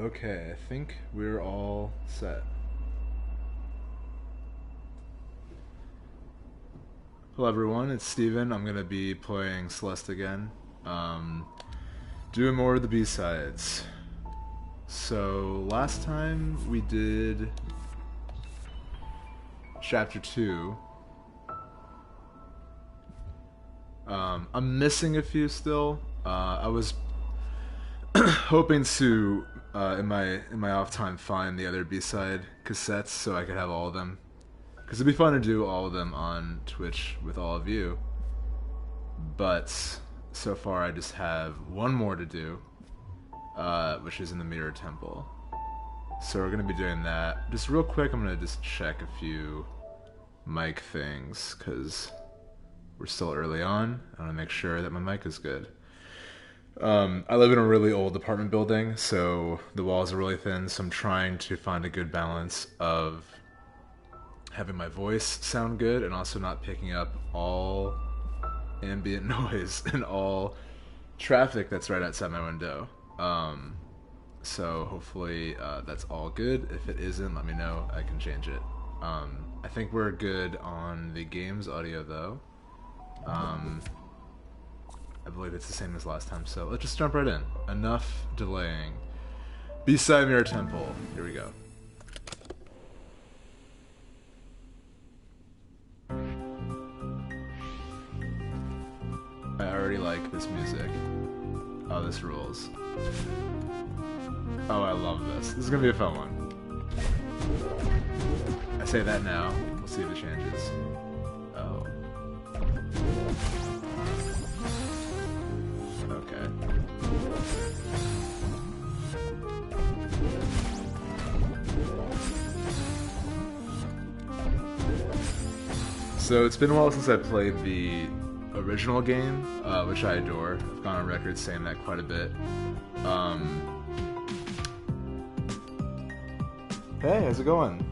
Okay, I think we're all set. Hello everyone, it's Steven. I'm gonna be playing Celeste again. Doing more of the B-sides. So, last time we did Chapter 2. I'm missing a few still. I was hoping to, in my off time, find the other B-side cassettes so I could have all of them. Because it'd be fun to do all of them on Twitch with all of you. But so far I just have one more to do, which is in the Mirror Temple. So we're going to be doing that. Just real quick, I'm going to just check a few mic things, because we're still early on. I want to make sure that my mic is good. I live in a really old apartment building, so the walls are really thin, so I'm trying to find a good balance of having my voice sound good and also not picking up all ambient noise and all traffic that's right outside my window. So hopefully that's all good. If it isn't, let me know. I can change it. I think we're good on the game's audio though. I believe it's the same as last time, so let's just jump right in. Enough delaying. B-side Mirror Temple. Here we go. I already like this music. Oh, this rules. Oh, I love this. This is gonna be a fun one. I say that now. We'll see if it changes. Oh. Okay. So it's been a while since I played the original game, which I adore. I've gone on record saying that quite a bit. Hey, how's it going?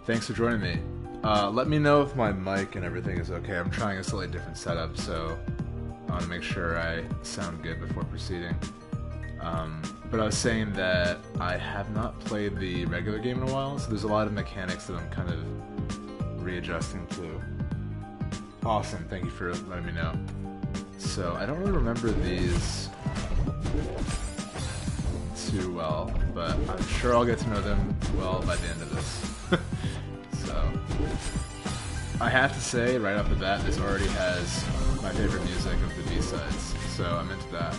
Thanks for joining me. Let me know if my mic and everything is okay. I'm trying a slightly different setup, so I want to make sure I sound good before proceeding. But I was saying that I have not played the regular game in a while, so there's a lot of mechanics that I'm kind of readjusting to. Awesome, thank you for letting me know. So, I don't really remember these too well, but I'm sure I'll get to know them well by the end of this. So, I have to say, right off the bat, this already has my favorite music of the B-sides, so I'm into that.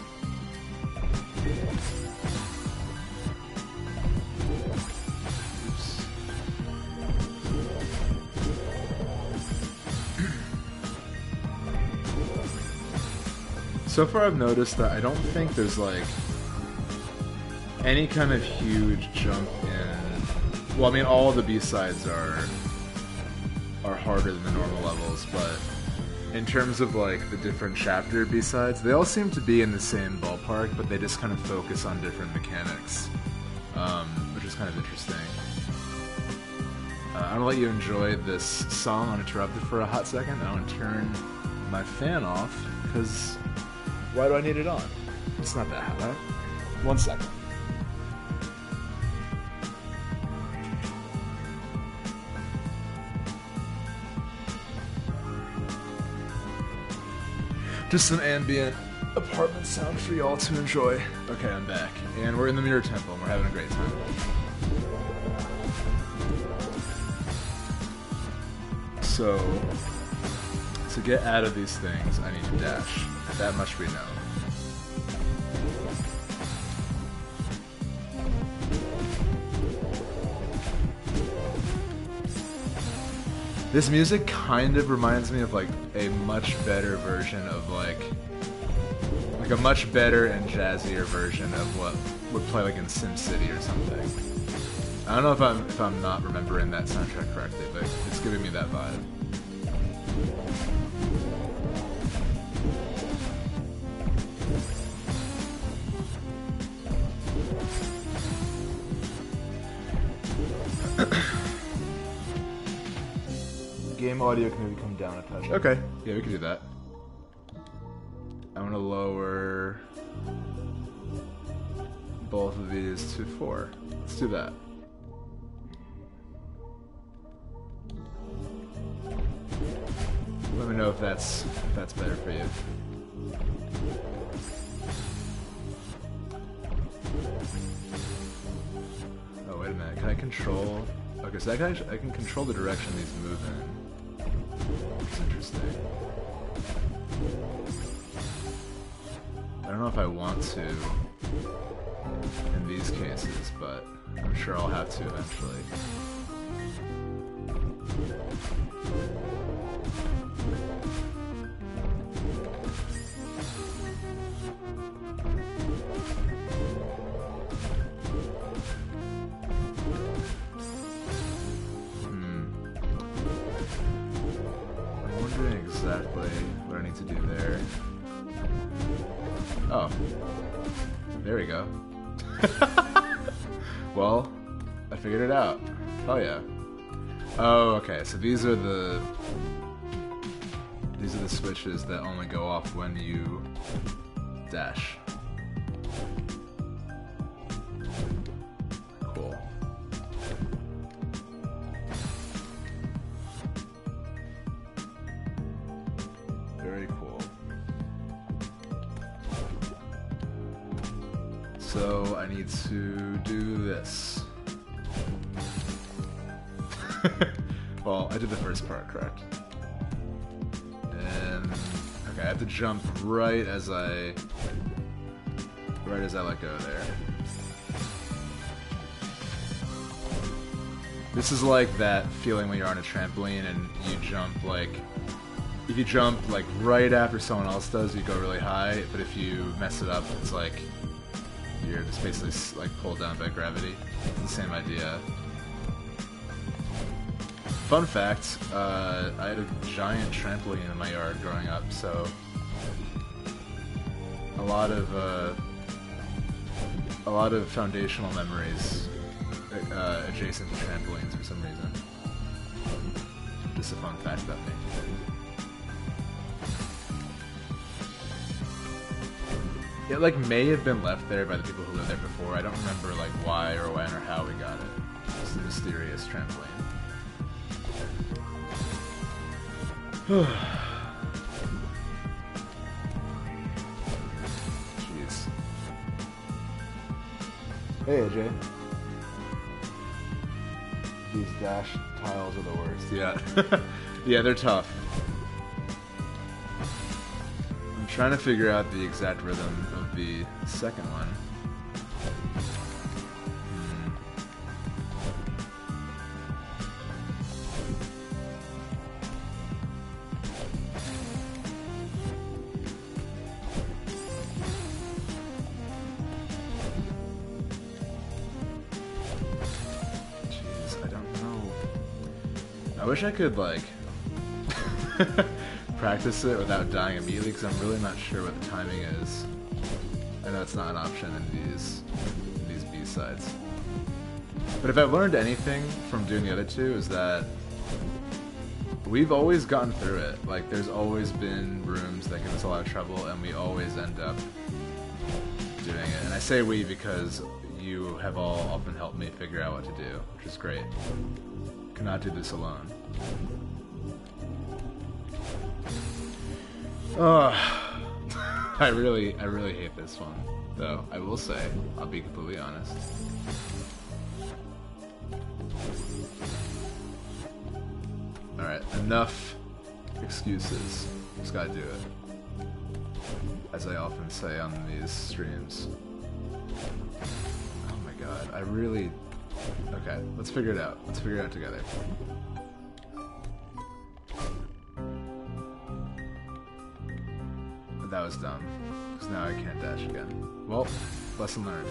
So far I've noticed that I don't think there's like any kind of huge jump in... Well, I mean, all the B-sides are harder than the normal levels, but in terms of like the different chapter B-sides, they all seem to be in the same ballpark, but they just kind of focus on different mechanics, which is kind of interesting. I'm gonna let you enjoy this song uninterrupted for a hot second. I want to turn my fan off, because why do I need it on? It's not that hot, right? 1 second. Just some ambient apartment sound for y'all to enjoy. Okay, I'm back. And we're in the Mirror Temple, and we're having a great time. So, to get out of these things, I need to dash. That much we know. This music kind of reminds me of like a much better version of like a much better and jazzier version of what would play like in SimCity or something. I don't know if I'm not remembering that soundtrack correctly, but it's giving me that vibe. Game audio can maybe come down a touch. Okay, yeah, we can do that. I'm gonna lower both of these to 4. Let's do that. Let me know if that's better for you. Oh, wait a minute. Can I control... Okay, so I can control the direction these move in. That's interesting. I don't know if I want to in these cases, but I'm sure I'll have to eventually. Exactly what I need to do there. Oh. There we go. Well, I figured it out. Hell yeah. Oh, okay, so these are the switches that only go off when you dash. Cool. Very cool. So I need to do this. Well, I did the first part correct. And okay, I have to jump right as I let go there. This is like that feeling when you're on a trampoline and you jump like, if you jump like right after someone else does, you go really high, but if you mess it up, it's like you're just basically like pulled down by gravity. It's the same idea. Fun fact, I had a giant trampoline in my yard growing up, so a lot of foundational memories adjacent to trampolines for some reason. Just a fun fact about me. It like may have been left there by the people who lived there before. I don't remember like why or when or how we got it. It's a mysterious trampoline. Jeez. Hey AJ. These dash tiles are the worst. Yeah. Yeah, they're tough. I'm trying to figure out the exact rhythm of the second one. I wish I could, like, practice it without dying immediately, because I'm really not sure what the timing is. I know it's not an option in these B-sides. But if I've learned anything from doing the other two, is that we've always gotten through it. Like, there's always been rooms that give us a lot of trouble, and we always end up doing it. And I say we because you have all often helped me figure out what to do, which is great. Cannot do this alone. I really hate this one, though. I will say, I'll be completely honest. All right, enough excuses. Just gotta do it, as I often say on these streams. Oh my god, I really. Okay, let's figure it out. Let's figure it out together. But that was dumb, because now I can't dash again. Well, lesson learned.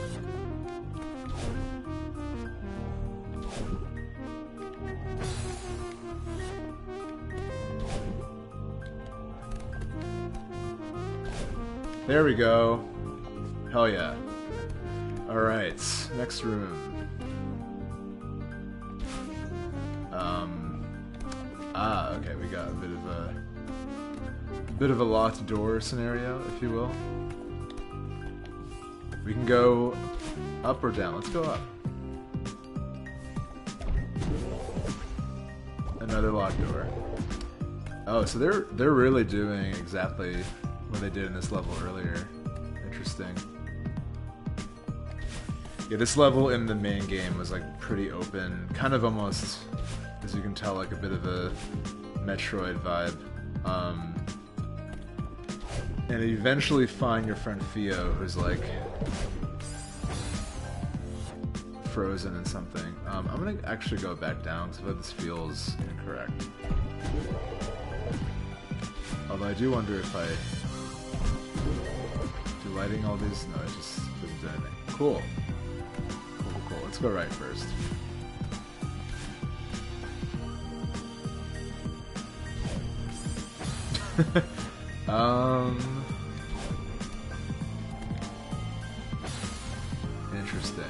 There we go. Hell yeah. Alright, next room. Okay, we got a bit of a locked door scenario, if you will. We can go Up or down? Let's go up. Another locked door. Oh, so they're really doing exactly what they did in this level earlier. Interesting. Yeah, this level in the main game was like pretty open, kind of almost, as you can tell, like a bit of a Metroid vibe. And you eventually find your friend Theo, who's like frozen in something. I'm gonna actually go back down because I feel like this feels incorrect. Although I do wonder if I do lighting all these. No, it just doesn't do anything. Cool. Cool. Let's go right first. Interesting.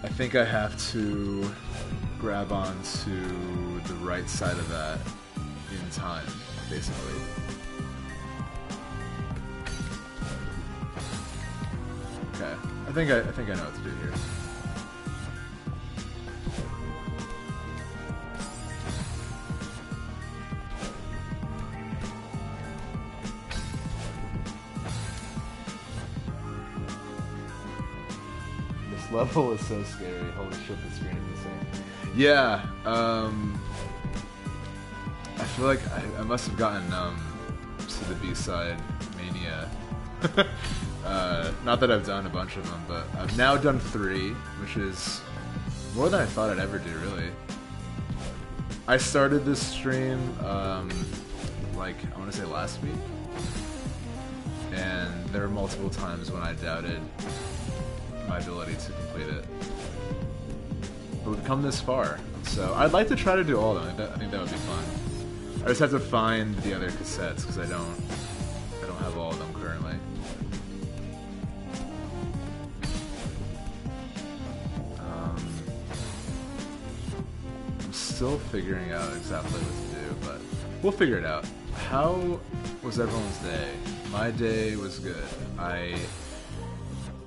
I think I have to grab onto the right side of that in time, basically. Okay, I think I know what to do here. This level is so scary. Holy shit, the screen is insane. Yeah, I feel like I must have gotten to the B-side mania. Not that I've done a bunch of them, but I've now done 3, which is more than I thought I'd ever do, really. I started this stream, like, I want to say last week, and there were multiple times when I doubted my ability to complete it. But we've come this far, so I'd like to try to do all of them. I think that would be fun. I just have to find the other cassettes, because I don't have all of them currently. I'm still figuring out exactly what to do, but we'll figure it out. How was everyone's day? My day was good. I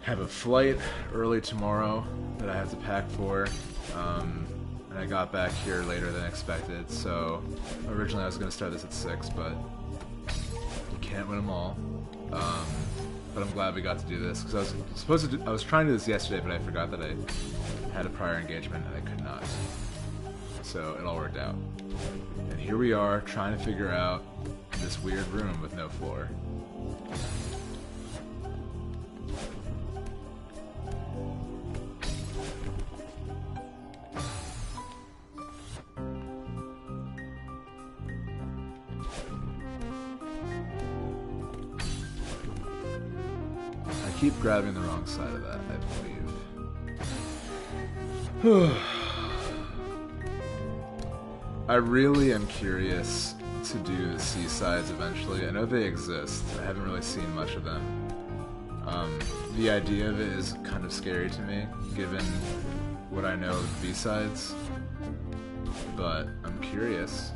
have a flight early tomorrow that I have to pack for, and I got back here later than expected, so originally I was going to start this at 6, but you can't win them all. But I'm glad we got to do this, because I was trying to do this yesterday, but I forgot that I had a prior engagement and I could not. So it all worked out. And here we are, trying to figure out this weird room with no floor. I keep grabbing the wrong side of that, I believe. I really am curious to do the C-sides eventually. I know they exist. I haven't really seen much of them. The idea of it is kind of scary to me, given what I know of B-sides. But I'm curious.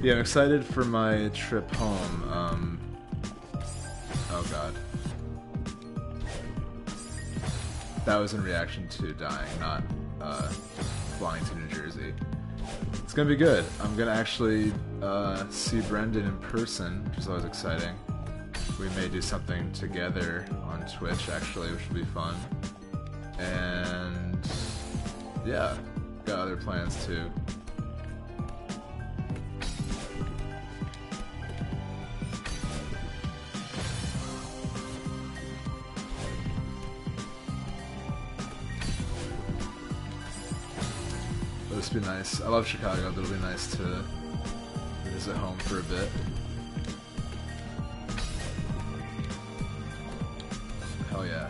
Yeah, I'm excited for my trip home. Oh god. That was in reaction to dying, not flying to New Jersey. It's gonna be good. I'm gonna actually see Brendan in person, which is always exciting. We may do something together on Twitch, actually, which will be fun. And yeah, got other plans too. This would be nice. I love Chicago, but it'll be nice to visit home for a bit. Hell yeah.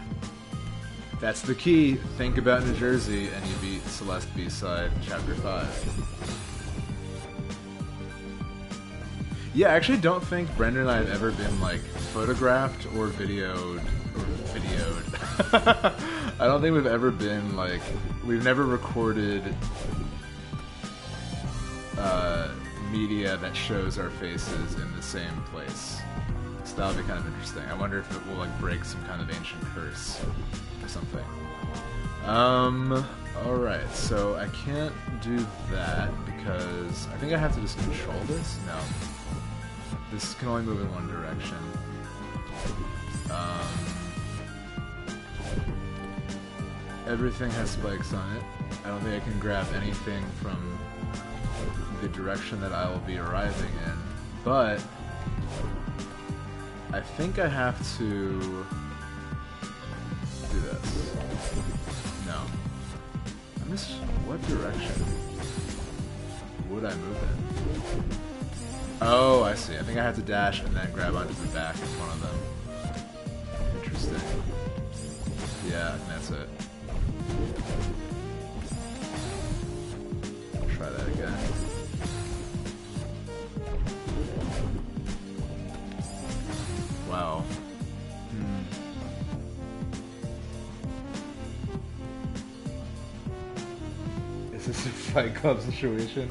That's the key. Think about New Jersey and you beat Celeste B-side Chapter 5. Yeah, I actually don't think Brendan and I have ever been like photographed or videoed I don't think we've ever been like we've never recorded media that shows our faces in the same place. So that'll be kind of interesting. I wonder if it will like break some kind of ancient curse or something. Alright, so I can't do that because I think I have to just control this? No. This can only move in one direction. Everything has spikes on it. I don't think I can grab anything from the direction that I will be arriving in, but I think I have to do this. No. I'm just... what direction would I move in? Oh, I see. I think I have to dash and then grab onto the back of one of them. Interesting. Yeah, that's it. Try that again. Wow. Is this a Fight Club situation?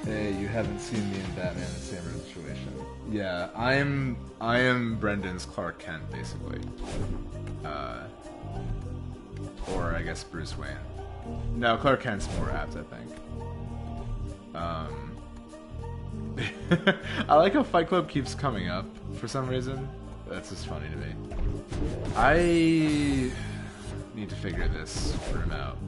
Hey, you haven't seen me and Batman in the same room situation. Yeah, I am Brendan's Clark Kent, basically. Or I guess Bruce Wayne. No, Clark Kent's more apt, I think. I like how Fight Club keeps coming up for some reason. That's just funny to me. I need to figure this room out.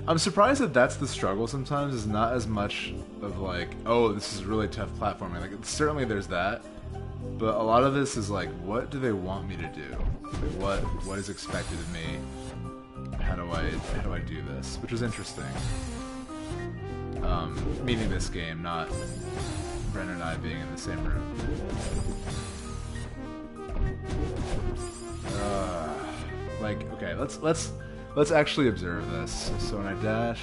I'm surprised that that's the struggle sometimes, is not as much of like, oh, this is really tough platforming. Like, certainly there's that, but a lot of this is like, what do they want me to do? Like, what is expected of me? How do I do this? Which was interesting. Meaning this game, not Brendan and I being in the same room. Like, okay, let's actually observe this. So when I dash,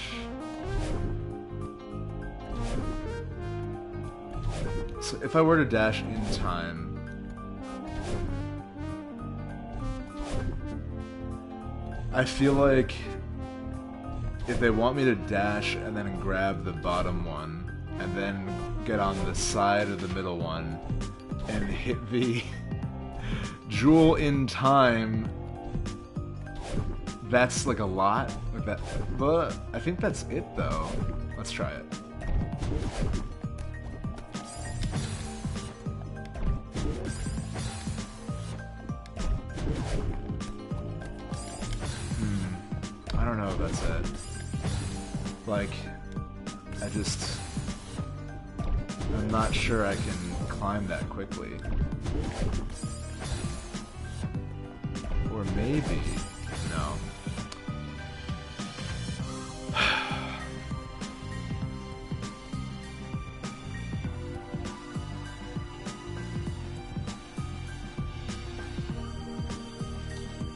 so if I were to dash in time, I feel like if they want me to dash and then grab the bottom one and then get on the side of the middle one and hit the jewel in time, that's like a lot. Like that, but I think that's it though. Let's try it. I don't know if that's it. Like, I'm not sure I can climb that quickly. Or maybe, no.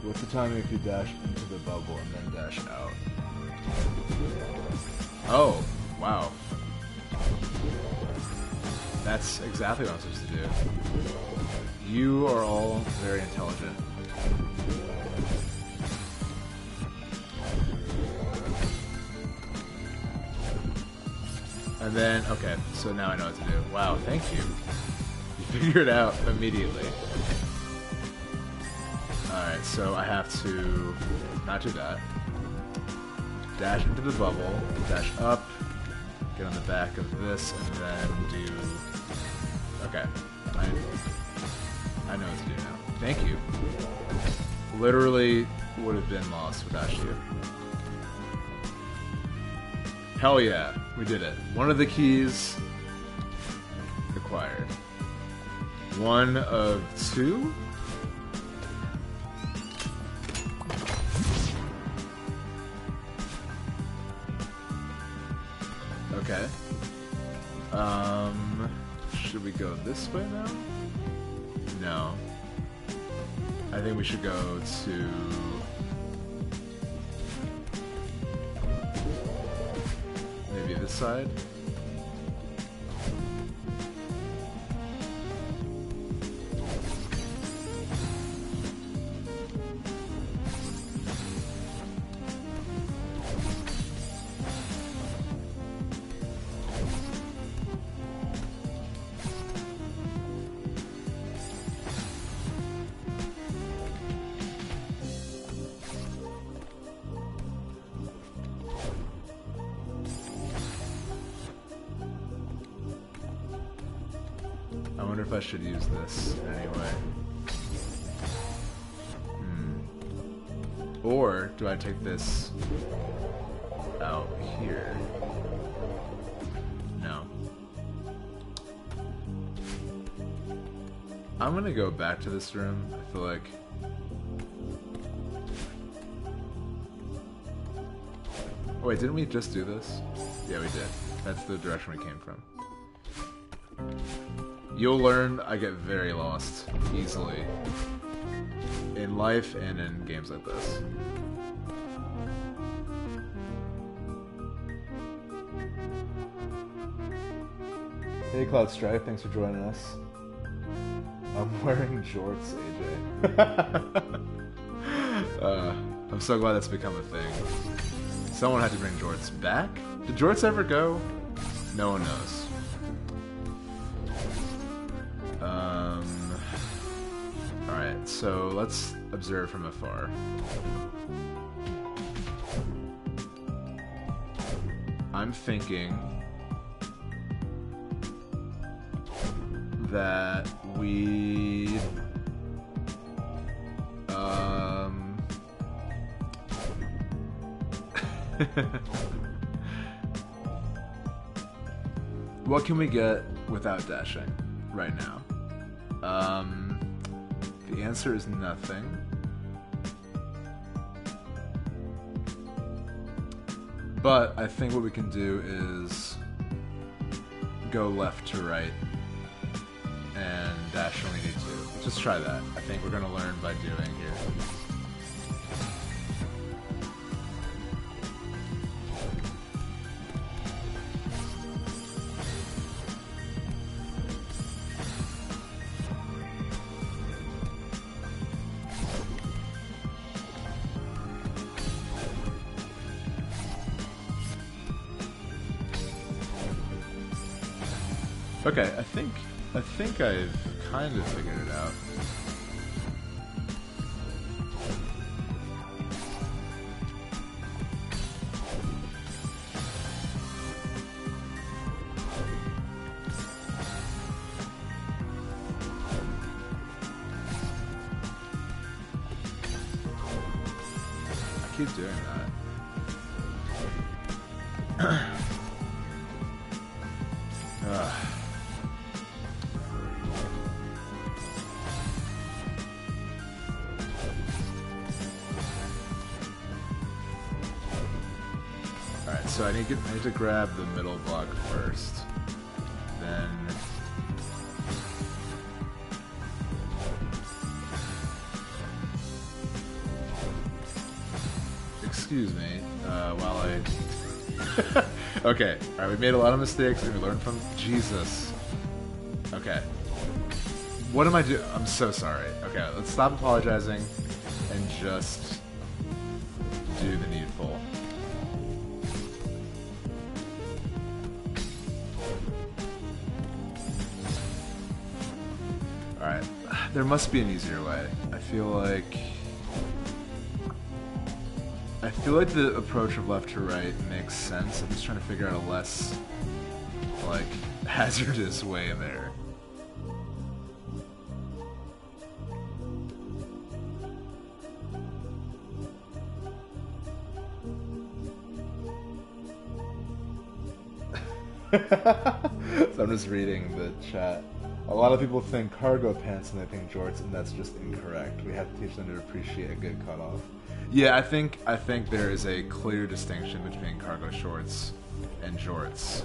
What's the timing if you dash into the bubble and then dash out? Oh, wow. That's exactly what I'm supposed to do. You are all very intelligent. And then, okay, so now I know what to do. Wow, thank you. You figured it out immediately. Alright, so I have to not do that. Dash into the bubble, dash up, get on the back of this, and then do... Okay. I know what to do now. Thank you. Literally would have been lost without you. Hell yeah, we did it. One of the keys acquired. One of two? Okay. Should we go this way now? No. I think we should go to... maybe this side? wonder if I should use this anyway. Or do I take this out here? No. I'm gonna go back to this room. I feel like... Oh, wait, didn't we just do this? Yeah, we did. That's the direction we came from. You'll learn I get very lost easily. In life and in games like this. Hey Cloud Strife, thanks for joining us. I'm wearing jorts, AJ. I'm so glad that's become a thing. Someone had to bring jorts back? Did jorts ever go? No one knows. Alright, so let's observe from afar. I'm thinking that we what can we get without dashing right now? The answer is nothing. But I think what we can do is go left to right and dash when we need to. Let's just try that. I think we're going to learn by doing here. Okay, I think I've kind of figured it out. I keep doing that. So I need to grab the middle block first. Then excuse me, while I okay, alright, we made a lot of mistakes and we learned from Jesus. Okay. What am I doing? I'm so sorry. Okay, let's stop apologizing and just do the needful. Alright, there must be an easier way. I feel like the approach of left to right makes sense. I'm just trying to figure out a less, like, hazardous way there. So I'm just reading the chat. A lot of people think cargo pants and they think jorts, and that's just incorrect. We have to teach them to appreciate a good cutoff. Yeah, I think there is a clear distinction between cargo shorts and jorts.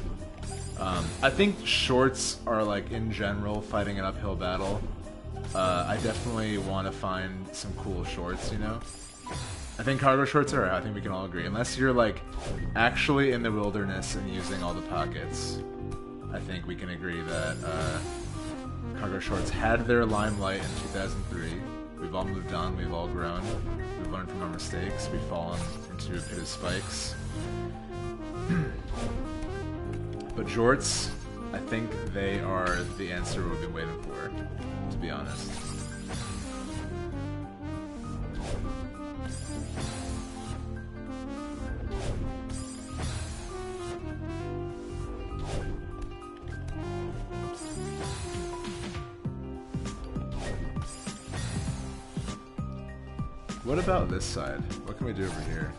I think shorts are, like, in general, fighting an uphill battle. I definitely want to find some cool shorts, you know? I think cargo shorts are, I think we can all agree. Unless you're, like, actually in the wilderness and using all the pockets, I think we can agree that, cargo shorts had their limelight in 2003. We've all moved on, we've all grown, we've learned from our mistakes, we've fallen into a pit of spikes. But jorts, I think they are the answer we've been waiting for, to be honest. What about this side? What can we do over here?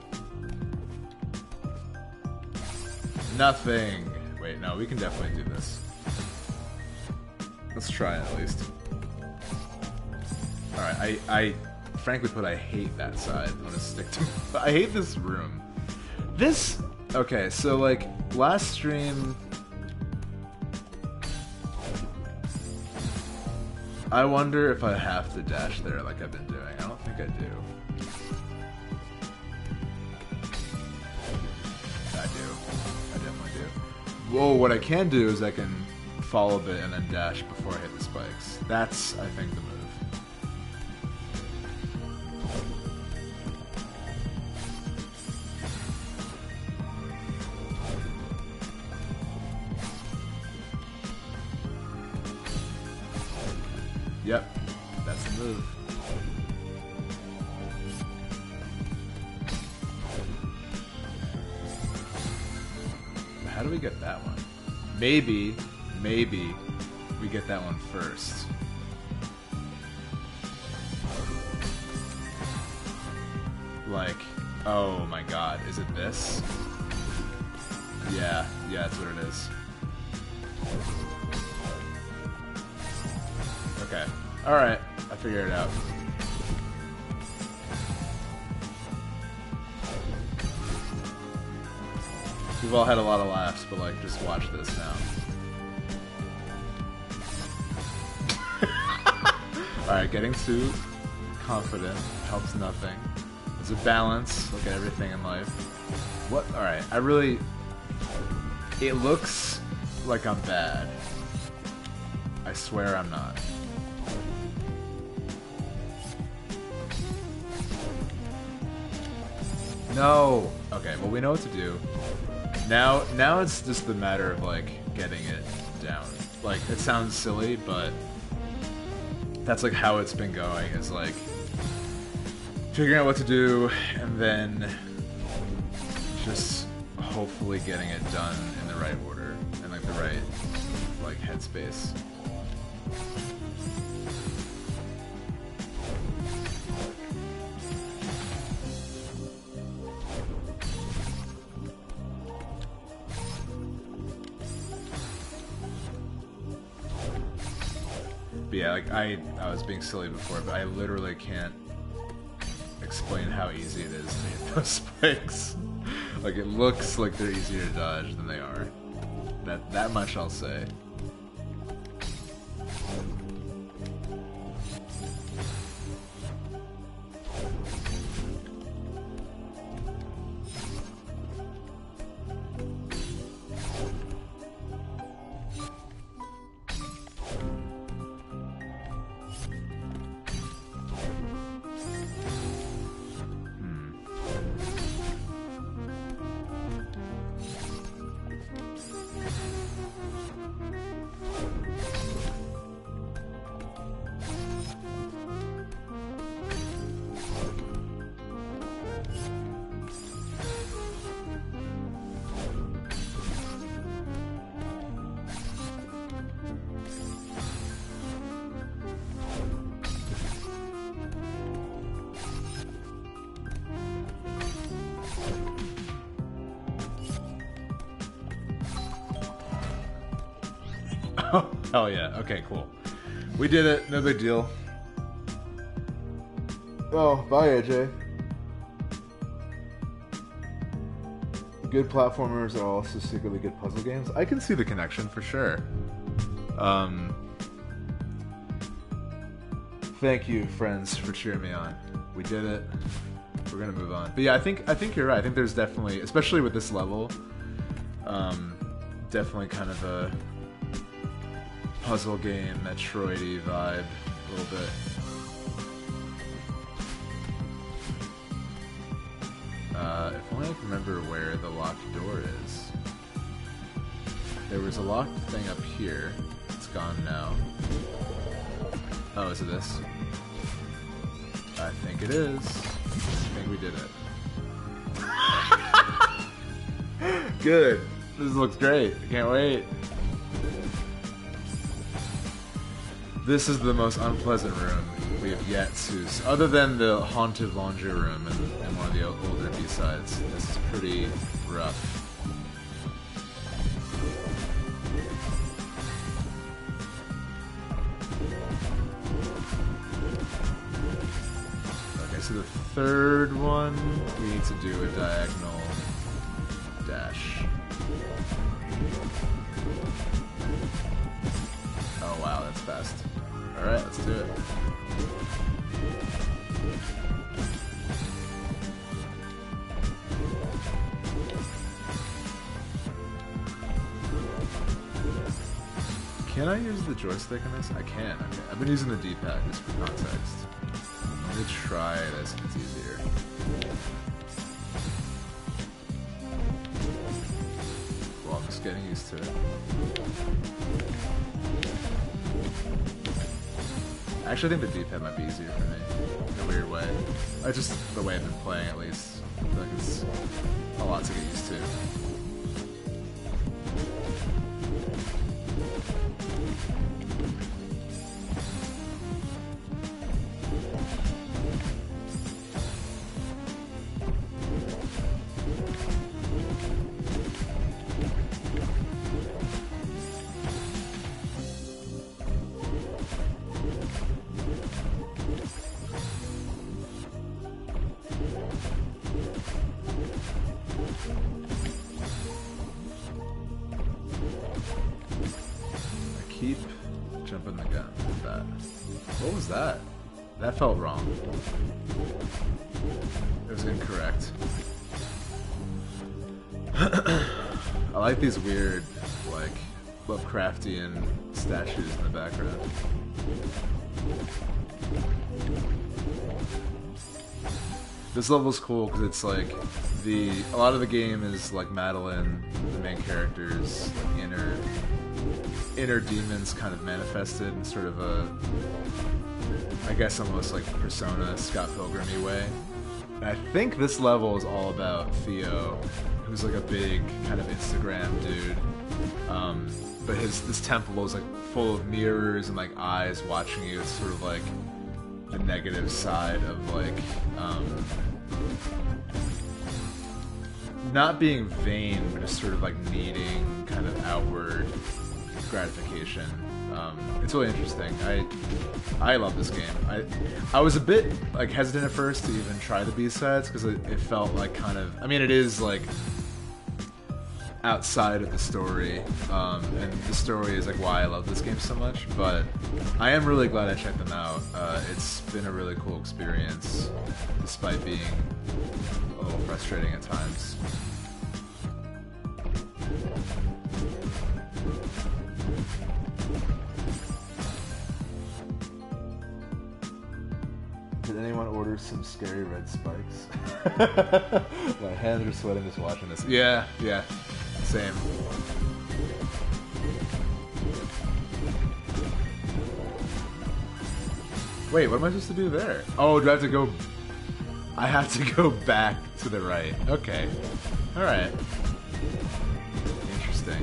Nothing. Wait, no, we can definitely do this. Let's try it at least. Alright, I frankly put, I hate that side. I'm gonna stick to but I hate this room. This, okay, so like, last stream, I wonder if I have to dash there like I've been doing. I don't think I do. I do. I definitely do. Whoa, what I can do is I can fall a bit and then dash before I hit the spikes. That's, I think, the move. Yep, that's the move. How do we get that one? Maybe we get that one first. Like, oh my god, is it this? Yeah, that's what it is. Okay. Alright, I figured it out. We've all had a lot of laughs, but like, just watch this now. Alright, getting too confident helps nothing. There's a balance, look at everything in life. What? Alright, I really... It looks like I'm bad. I swear I'm not. No! Okay, well we know what to do. Now it's just the matter of like getting it down. Like, it sounds silly, but that's like how it's been going, is like figuring out what to do and then just hopefully getting it done in the right order and like the right like headspace. But yeah, like I was being silly before, but I literally can't explain how easy it is to hit those spikes. Like, it looks like they're easier to dodge than they are. That much I'll say. Oh, hell yeah. Okay, cool. We did it. No big deal. Oh, bye, AJ. Good platformers are also secretly good puzzle games. I can see the connection for sure. Thank you, friends, for cheering me on. We did it. We're gonna move on. But yeah, I think you're right. I think there's definitely, especially with this level, definitely kind of a puzzle game, Metroid-y vibe a little bit. If only I can remember where the locked door is. There was a locked thing up here. It's gone now. Oh, is it this? I think it is. I think we did it. Good. This looks great. I can't wait. This is the most unpleasant room we have yet to, other than the haunted laundry room and one of the older B-sides. This is pretty rough. Okay, so the third one, we need to do a diagonal dash. Oh wow, that's fast. Alright, let's do it. Can I use the joystick in this? I can. Okay. I've been using the D-pad just for context. Let me try this if it's easier. Well, I'm just getting used to it. Actually, I think the D-pad might be easier for me, in a weird way. Just the way I've been playing, at least. I feel like it's a lot to get used to. Keep jumping the gun with that. What was that? That felt wrong. It was incorrect. I like these weird, like, Lovecraftian statues in the background. This level's cool because it's like a lot of the game is like Madeline, the main character's like inner demons kind of manifested in sort of a, I guess almost like Persona, Scott Pilgrim-y way. And I think this level is all about Theo, who's like a big kind of Instagram dude. But this temple is like full of mirrors and like eyes watching you. It's sort of like the negative side of like not being vain, but just sort of like needing kind of outward gratification. It's really interesting. I love this game. I was a bit like hesitant at first to even try the B-sides because it felt like kind of, I mean, it is like outside of the story, and the story is like why I love this game so much, but I am really glad I checked them out. It's been a really cool experience despite being a little frustrating at times. Did anyone order some scary red spikes? My hands are sweating just watching this. Yeah, same. Wait, what am I supposed to do there? Oh, do I have to go... I have to go back to the right. Okay. Alright. Interesting.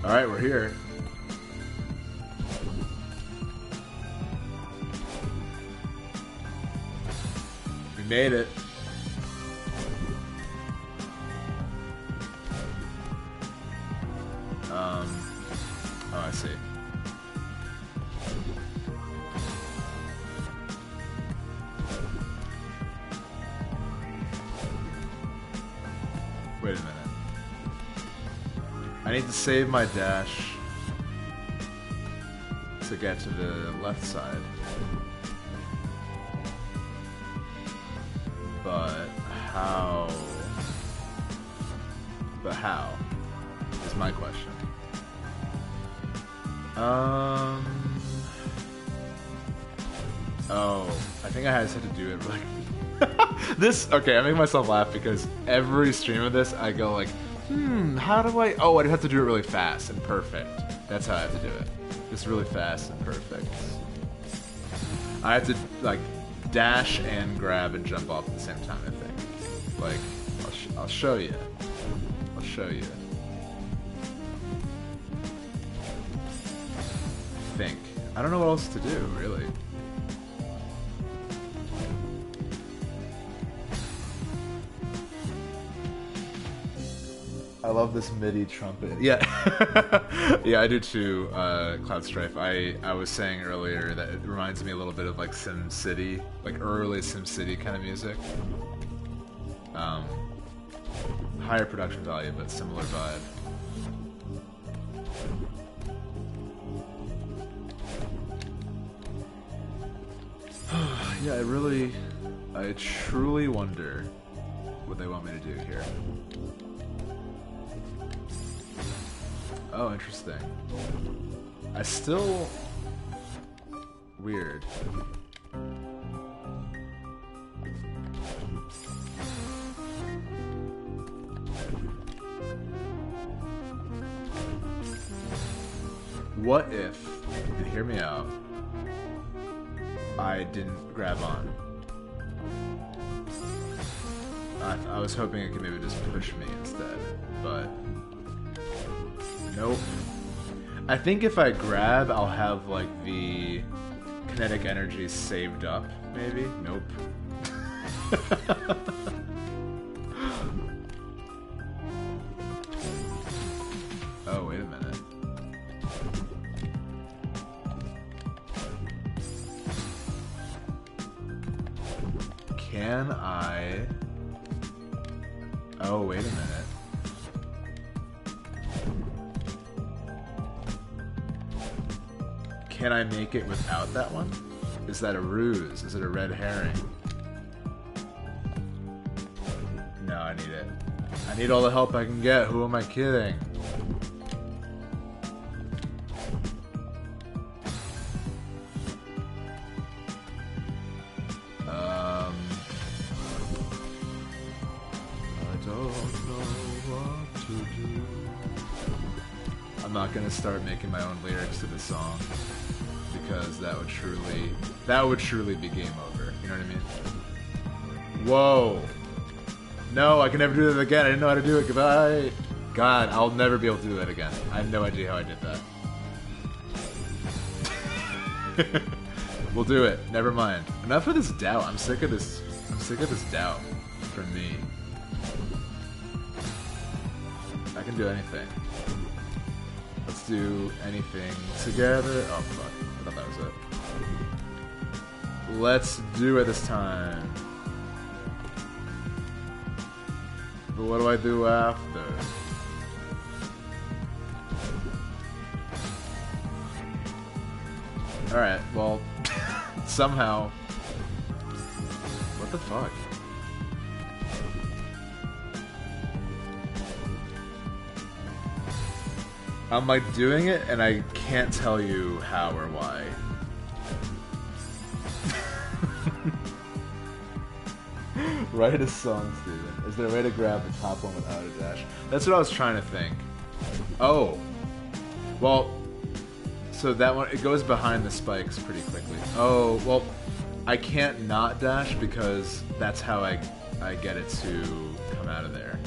Alright, we're here. We made it. Oh, I see. Wait a minute. I need to save my dash to get to the left side. But how? But how? Is my question. Oh, I think I just had to do it like this. Okay, I make myself laugh because every stream of this, I go like, how do I? Oh, I have to do it really fast and perfect. That's how I have to do it. Just really fast and perfect. I have to like dash and grab and jump off at the same time, I think. Like, I'll show you. I'll show you. I don't know what else to do, really. I love this MIDI trumpet. Yeah, yeah, I do too. Cloud Strife. I was saying earlier that it reminds me a little bit of like Sim City, like early Sim City kind of music. Higher production value, but similar vibe. Yeah, I truly wonder what they want me to do here. Oh, interesting. I still... Weird. What if, and hear me out, I didn't grab on? I was hoping it could maybe just push me instead, but nope. I think if I grab, I'll have like the kinetic energy saved up, maybe? Nope. Oh, wait a minute. Can I... Oh, wait a minute. Can I make it without that one? Is that a ruse? Is it a red herring? No, I need it. I need all the help I can get. Who am I kidding? I'm not gonna start making my own lyrics to this song because that would truly be game over. You know what I mean? Whoa! No, I can never do that again. I didn't know how to do it. Goodbye. God, I'll never be able to do that again. I have no idea how I did that. We'll do it. Never mind. Enough of this doubt. I'm sick of this. I'm sick of this doubt from me. I can do anything. Let's do anything together. Oh fuck, I thought that was it. Let's do it this time. But what do I do after? Alright, well, somehow... What the fuck? I'm like doing it and I can't tell you how or why. Write a song, Steven. Is there a way to grab the top one without a dash? That's what I was trying to think. Oh. Well, so that one, it goes behind the spikes pretty quickly. Oh, well, I can't not dash because that's how I get it to come out of there.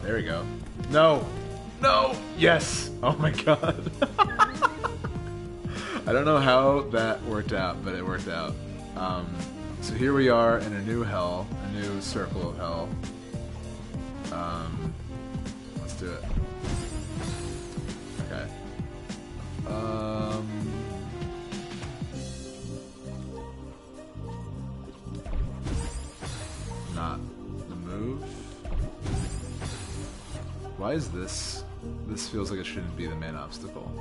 There we go. No! No! Yes! Oh my god. I don't know how that worked out, but it worked out. So here we are in a new hell, a new circle of hell. Let's do it. Okay. Not the move. Why is this? This feels like it shouldn't be the main obstacle.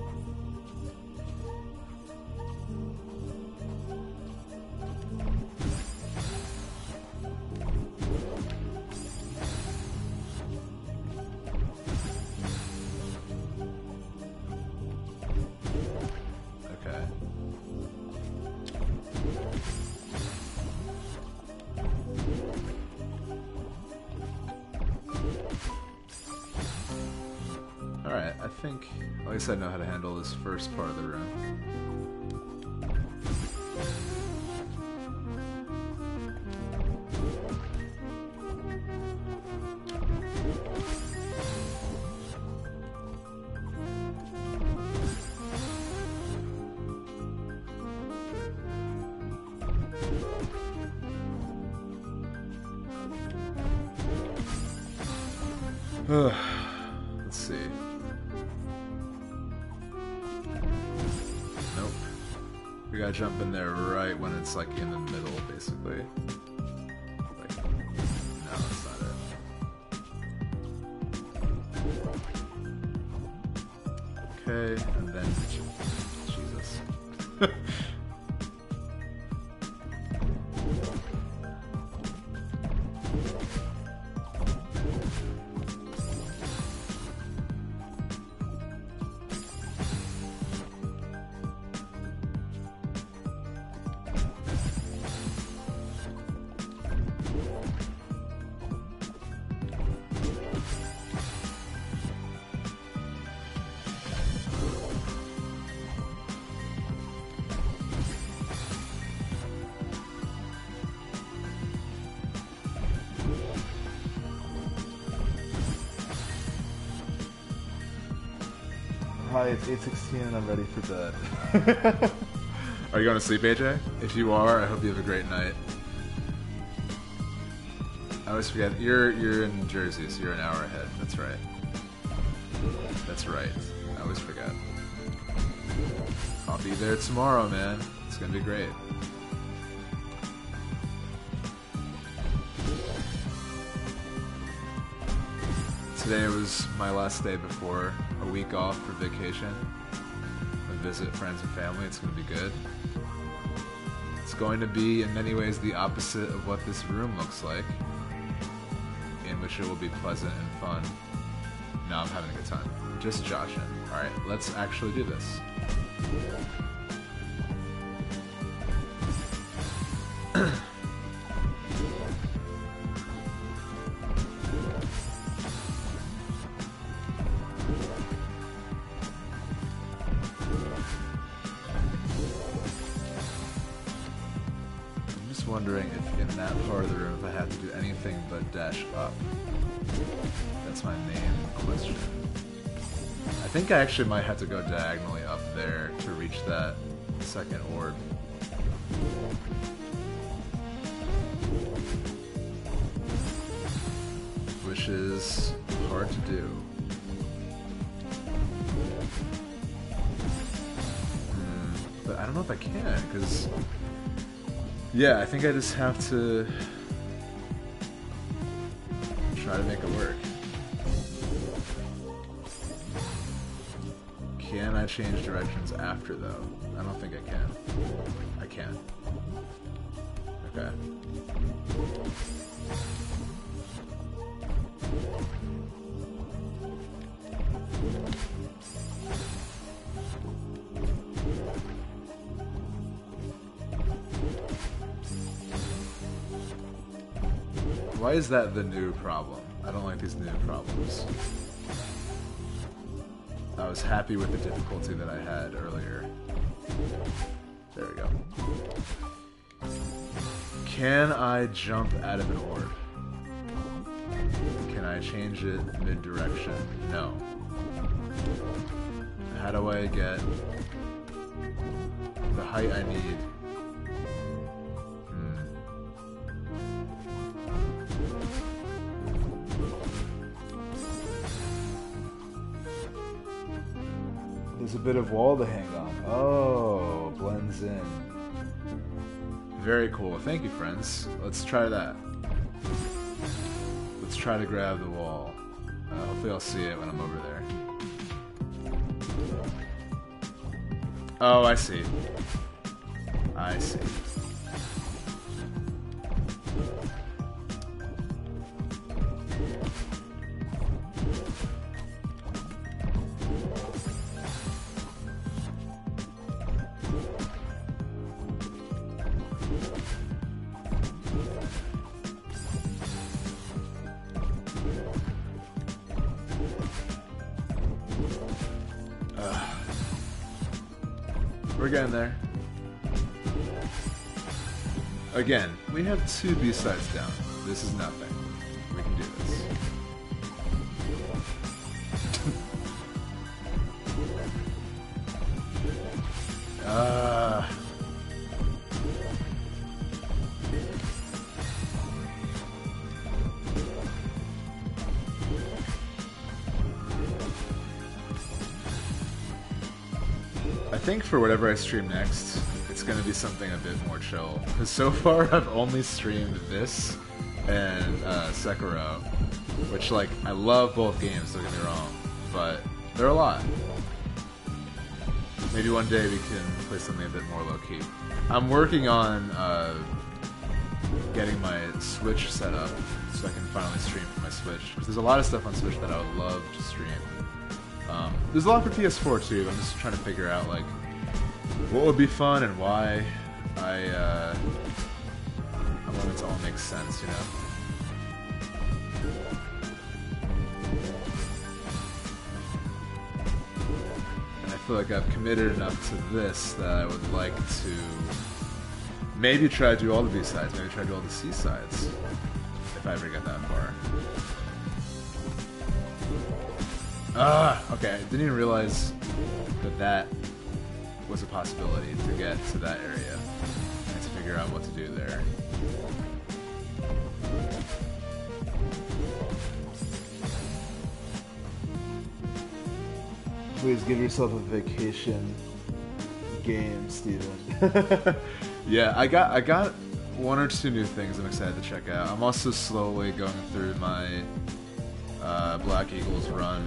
Okay. Alright, I think at least I know how to handle this first part of the room. Let's see. Nope. We gotta jump in there right when it's like in the middle, basically. Like, no, that's not it. Okay, and then Jesus. Hi, it's 8:16 and I'm ready for bed. Are you going to sleep, AJ? If you are, I hope you have a great night. I always forget, you're in Jersey, so you're an hour ahead. That's right. That's right. I always forget. I'll be there tomorrow, man. It's gonna be great. Today was my last day before a week off for vacation. I visit friends and family. It's going to be good. It's going to be, in many ways, the opposite of what this room looks like, in which it will be pleasant and fun. No, I'm having a good time. Just joshing. Alright, let's actually do this. Wondering if in that part of the room if I have to do anything but dash up. That's my main question. I think I actually might have to go diagonally up there to reach that second orb. Which is hard to do. But I don't know if I can, because yeah, I think I just have to try to make it work. Can I change directions after, though? I don't think I can. I can. Okay. Why is that the new problem? I don't like these new problems. I was happy with the difficulty that I had earlier. There we go. Can I jump out of an orb? Can I change it mid-direction? No. How do I get the height I need? There's a bit of wall to hang on. Oh, blends in. Very cool. Thank you, friends. Let's try that. Let's try to grab the wall. Hopefully I'll see it when I'm over there. Oh, I see. I see. We're getting there. Again, we have 2 B-sides down. This is nothing. We can do this. think for whatever I stream next, it's gonna be something a bit more chill. Because so far I've only streamed this and Sekiro, which like I love both games. Don't get me wrong, but they're a lot. Maybe one day we can play something a bit more low key. I'm working on getting my Switch set up so I can finally stream from my Switch. Because there's a lot of stuff on Switch that I would love to stream. There's a lot for PS4 too. I'm just trying to figure out like what would be fun and why. I want it to all make sense, you know. And I feel like I've committed enough to this that I would like to maybe try to do all the B-sides, maybe try to do all the C-sides, if I ever get that far. Okay, I didn't even realize that that was a possibility to get to that area. I had to figure out what to do there. Please give yourself a vacation game, Steven. Yeah, I got one or two new things I'm excited to check out. I'm also slowly going through my Black Eagles run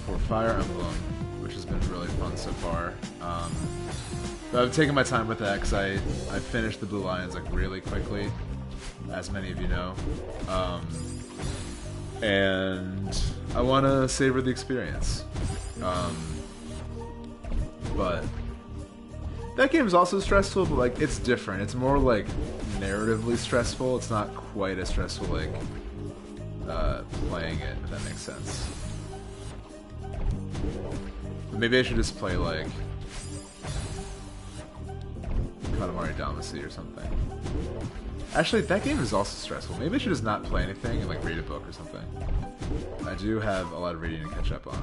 for Fire Emblem, which has been really fun so far. But I've taken my time with that because I finished the Blue Lions like really quickly, as many of you know. And I want to savor the experience. But that game is also stressful, but like it's different. It's more like narratively stressful. It's not quite as stressful like playing it, if that makes sense. But maybe I should just play like Katamari Damacy or something. Actually, that game is also stressful. Maybe I should just not play anything and like read a book or something. I do have a lot of reading to catch up on.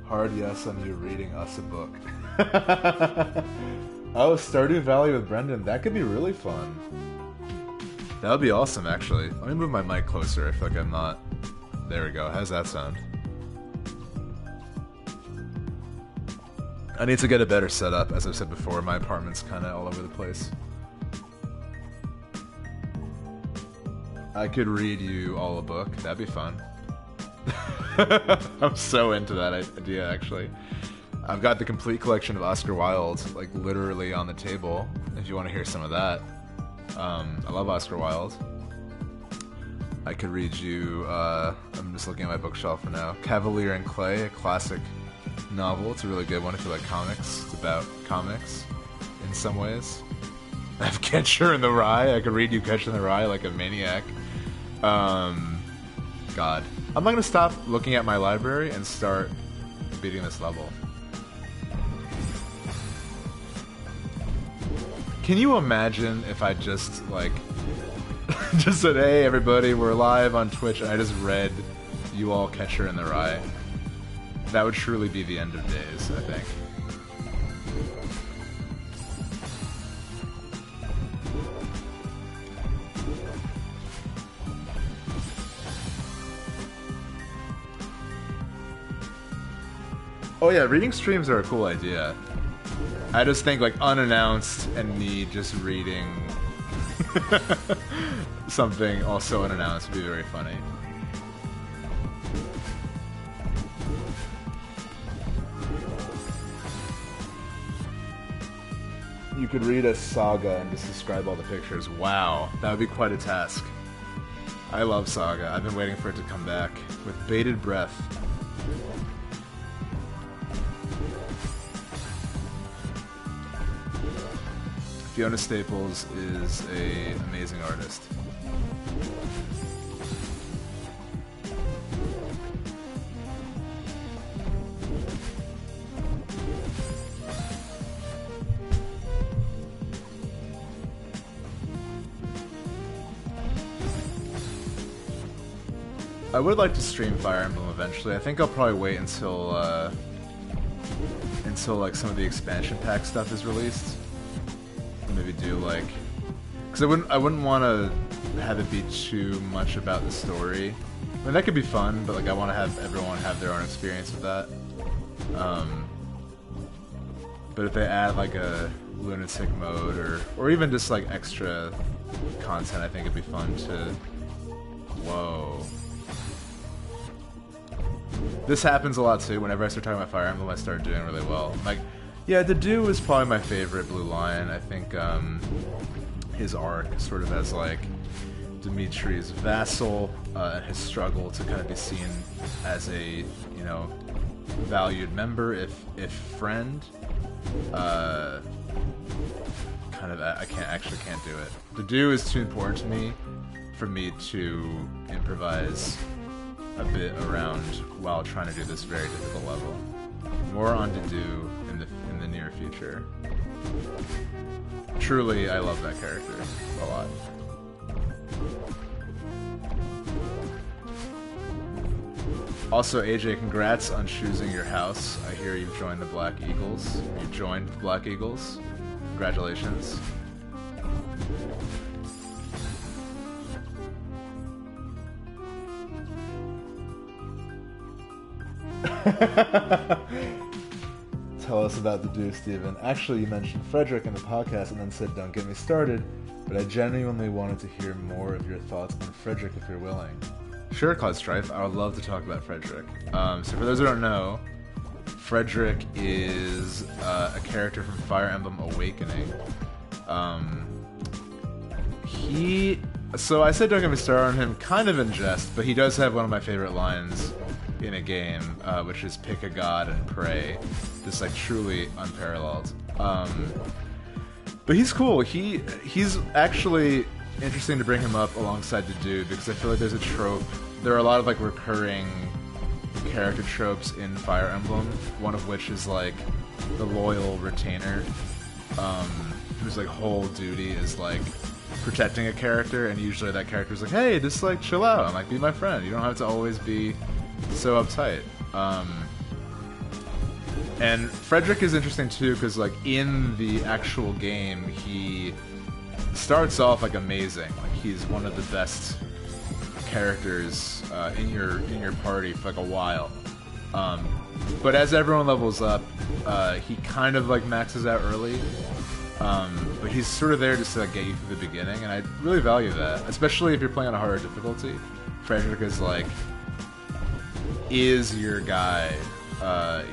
Hard yes on you reading us a book. Oh, Stardew Valley with Brendan. That could be really fun. That would be awesome, actually. Let me move my mic closer. I feel like I'm not... There we go. How's that sound? I need to get a better setup. As I've said before, my apartment's kind of all over the place. I could read you all a book. That'd be fun. I'm so into that idea, actually. I've got the complete collection of Oscar Wilde, like, literally on the table, if you want to hear some of that. I love Oscar Wilde. I could read you, I'm just looking at my bookshelf for now, Cavalier and Clay, a classic novel. It's a really good one if you like comics. It's about comics, in some ways. I have Catcher in the Rye. I could read you Catcher in the Rye like a maniac. God. I'm not gonna stop looking at my library and start beating this level. Can you imagine if I just, like, just said, hey everybody, we're live on Twitch, and I just read you all Catcher in the Rye? That would truly be the end of days, I think. Oh yeah, reading streams are a cool idea. I just think like unannounced and me just reading something also unannounced would be very funny. You could read a saga and just describe all the pictures. Wow, that would be quite a task. I love Saga. I've been waiting for it to come back with bated breath. Fiona Staples is an amazing artist. I would like to stream Fire Emblem eventually. I think I'll probably wait until like some of the expansion pack stuff is released. Maybe do like, because I wouldn't want to have it be too much about the story. I mean, that could be fun, but like I want to have everyone have their own experience with that. But if they add like a lunatic mode or even just like extra content, I think it'd be fun to. Whoa. This happens a lot too. Whenever I start talking about Fire Emblem, I start doing really well. Like, yeah, Dedue is probably my favorite Blue Lion. I think his arc sort of as like Dimitri's vassal and his struggle to kind of be seen as a, you know, valued member, if friend. Kind of, I can't do it. Dedue is too important to me for me to improvise a bit around while trying to do this very difficult level. More on Dedue in the near future. Truly, I love that character a lot. Also, AJ, congrats on choosing your house. I hear you've joined the Black Eagles. You joined the Black Eagles. Congratulations. Tell us about Dedue, Steven. Actually, you mentioned Frederick in the podcast and then said, don't get me started, but I genuinely wanted to hear more of your thoughts on Frederick if you're willing. Sure, Cloud Strife. I would love to talk about Frederick. So for those who don't know, Frederick is a character from Fire Emblem Awakening. So I said don't get me started on him kind of in jest, but he does have one of my favorite lines in a game, which is pick a god and pray. Just like truly unparalleled. But he's cool. He's actually interesting to bring him up alongside Dedue because I feel like there's a trope. There are a lot of like recurring character tropes in Fire Emblem, one of which is like the loyal retainer, whose like whole duty is like protecting a character, and usually that character's like, hey, just like chill out and like be my friend. You don't have to always be so uptight. And Frederick is interesting too because like in the actual game he starts off like amazing. Like he's one of the best characters in your party for like a while. But as everyone levels up, he kind of like maxes out early. But he's sort of there just to like get you through the beginning, and I really value that, especially if you're playing on a harder difficulty. Frederick is your guy.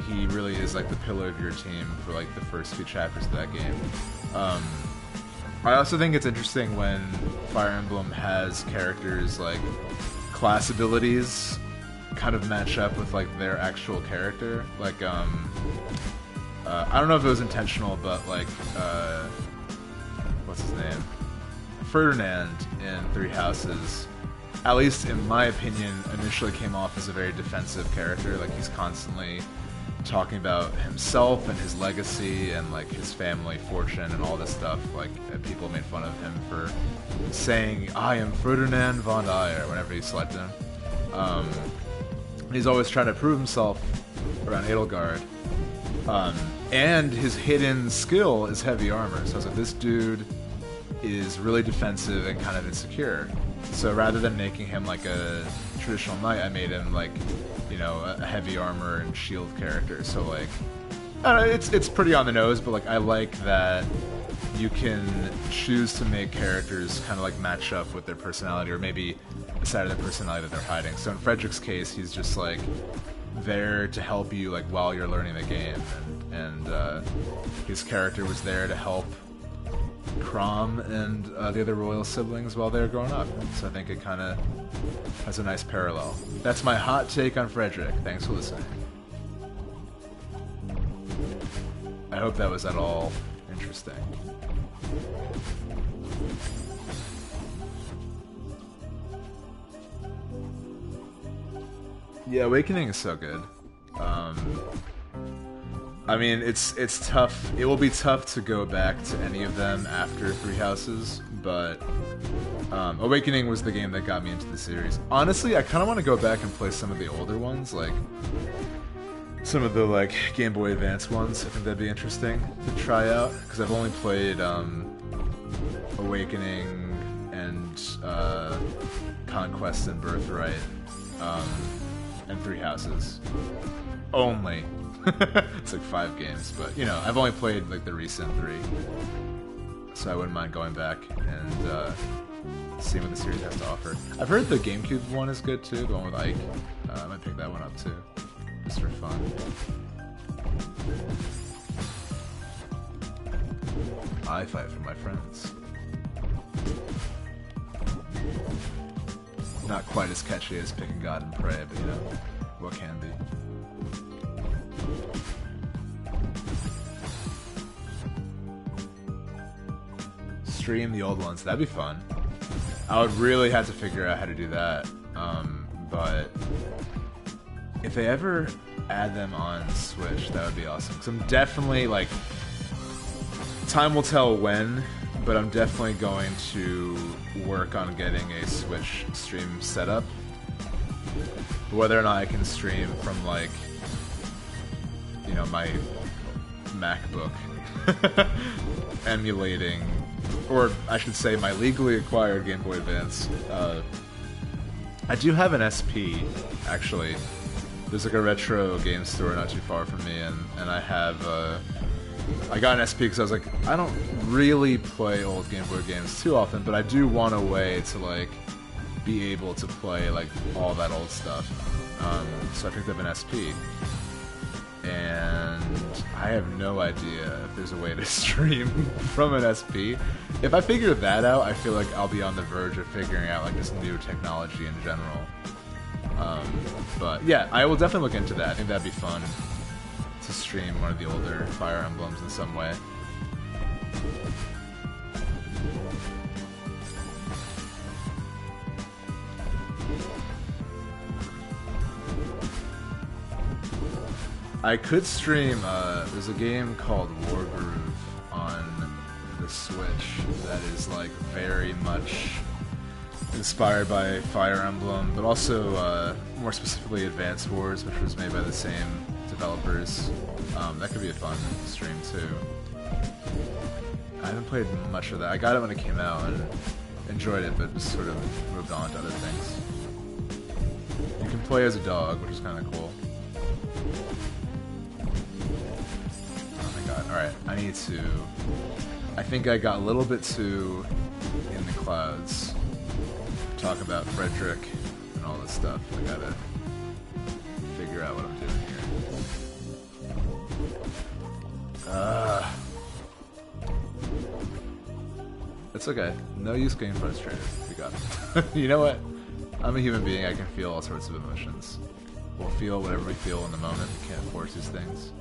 He really is like the pillar of your team for like the first few chapters of that game. I also think it's interesting when Fire Emblem has characters like class abilities kind of match up with like their actual character. Like I don't know if it was intentional, but like what's his name? Ferdinand in Three Houses, at least in my opinion, initially came off as a very defensive character. Like he's constantly talking about himself and his legacy and like his family fortune and all this stuff. Like people made fun of him for saying, I am Ferdinand von Dyer whenever he selected him. He's always trying to prove himself around Edelgard. And his hidden skill is heavy armor. So I was like, this dude is really defensive and kind of insecure. So rather than making him like a traditional knight, I made him like, you know, a heavy armor and shield character. So like, I don't know, it's pretty on the nose, but like I like that you can choose to make characters kind of like match up with their personality, or maybe a side of their personality that they're hiding. So in Frederick's case, he's just like there to help you like while you're learning the game, and his character was there to help Crom and the other royal siblings while they were growing up. So I think it kind of has a nice parallel. That's my hot take on Frederick. Thanks for listening. I hope that was at all interesting. Yeah, Awakening is so good. I mean, it's tough. It will be tough to go back to any of them after Three Houses, but Awakening was the game that got me into the series. Honestly, I kind of want to go back and play some of the older ones, like some of the like Game Boy Advance ones. I think that'd be interesting to try out because I've only played Awakening and Conquest and Birthright and Three Houses. Only. It's like 5 games, but you know, I've only played like the recent 3, so I wouldn't mind going back and seeing what the series has to offer. I've heard the GameCube one is good too, the one with Ike. I might pick that one up too, just for fun. I fight for my friends. Not quite as catchy as Picking God and Pray, but you know, what can be. Stream the old ones, that'd be fun. I would really have to figure out how to do that, but if they ever add them on Switch, that would be awesome. Because I'm definitely, like, time will tell when, but I'm definitely going to work on getting a Switch stream set up. Whether or not I can stream from, like, you know, my MacBook emulating, or I should say my legally acquired Game Boy Advance. I do have an SP, actually. There's like a retro game store not too far from me, and I have, I got an SP because I was like, I don't really play old Game Boy games too often, but I do want a way to like be able to play like all that old stuff. So I picked up an SP. And I have no idea if there's a way to stream from an SP. If I figure that out, I feel like I'll be on the verge of figuring out like this new technology in general. But yeah, I will definitely look into that. I think that'd be fun to stream one of the older Fire Emblems in some way. I could stream, there's a game called Wargroove on the Switch that is like very much inspired by Fire Emblem, but also more specifically Advance Wars, which was made by the same developers. That could be a fun stream too. I haven't played much of that. I got it when it came out and enjoyed it, but just sort of moved on to other things. You can play as a dog, which is kind of cool. Alright, I think I got a little bit too in the clouds. Talk about Frederick and all this stuff. I gotta figure out what I'm doing here. It's okay. No use getting frustrated. We got it. You know what? I'm a human being. I can feel all sorts of emotions. We'll feel whatever we feel in the moment. We can't force these things.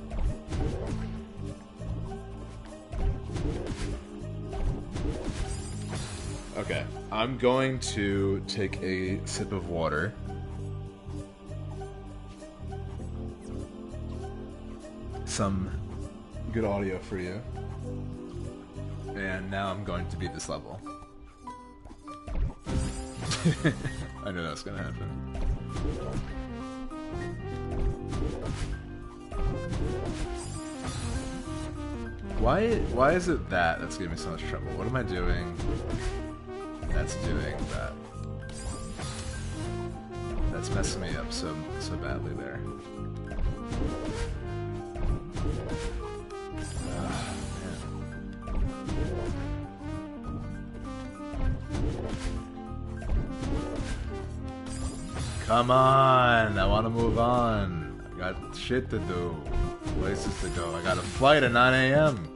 Okay, I'm going to take a sip of water. Some good audio for you. And now I'm going to beat this level. I knew that was gonna happen. Why is it that's giving me so much trouble? What am I doing that's doing that? That's messing me up so badly there. Man. Come on! I want to move on. I got shit to do. Places to go. I got a flight at 9 a.m.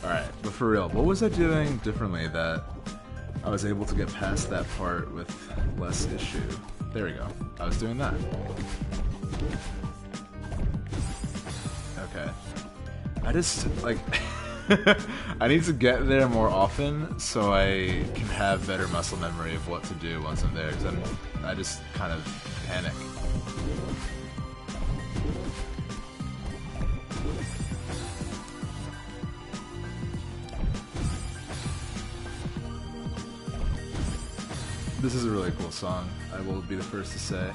Alright, but for real, what was I doing differently that I was able to get past that part with less issue? There we go. I was doing that. Okay. I just, like... I need to get there more often so I can have better muscle memory of what to do once I'm there. Because I just kind of panic. This is a really cool song, I will be the first to say.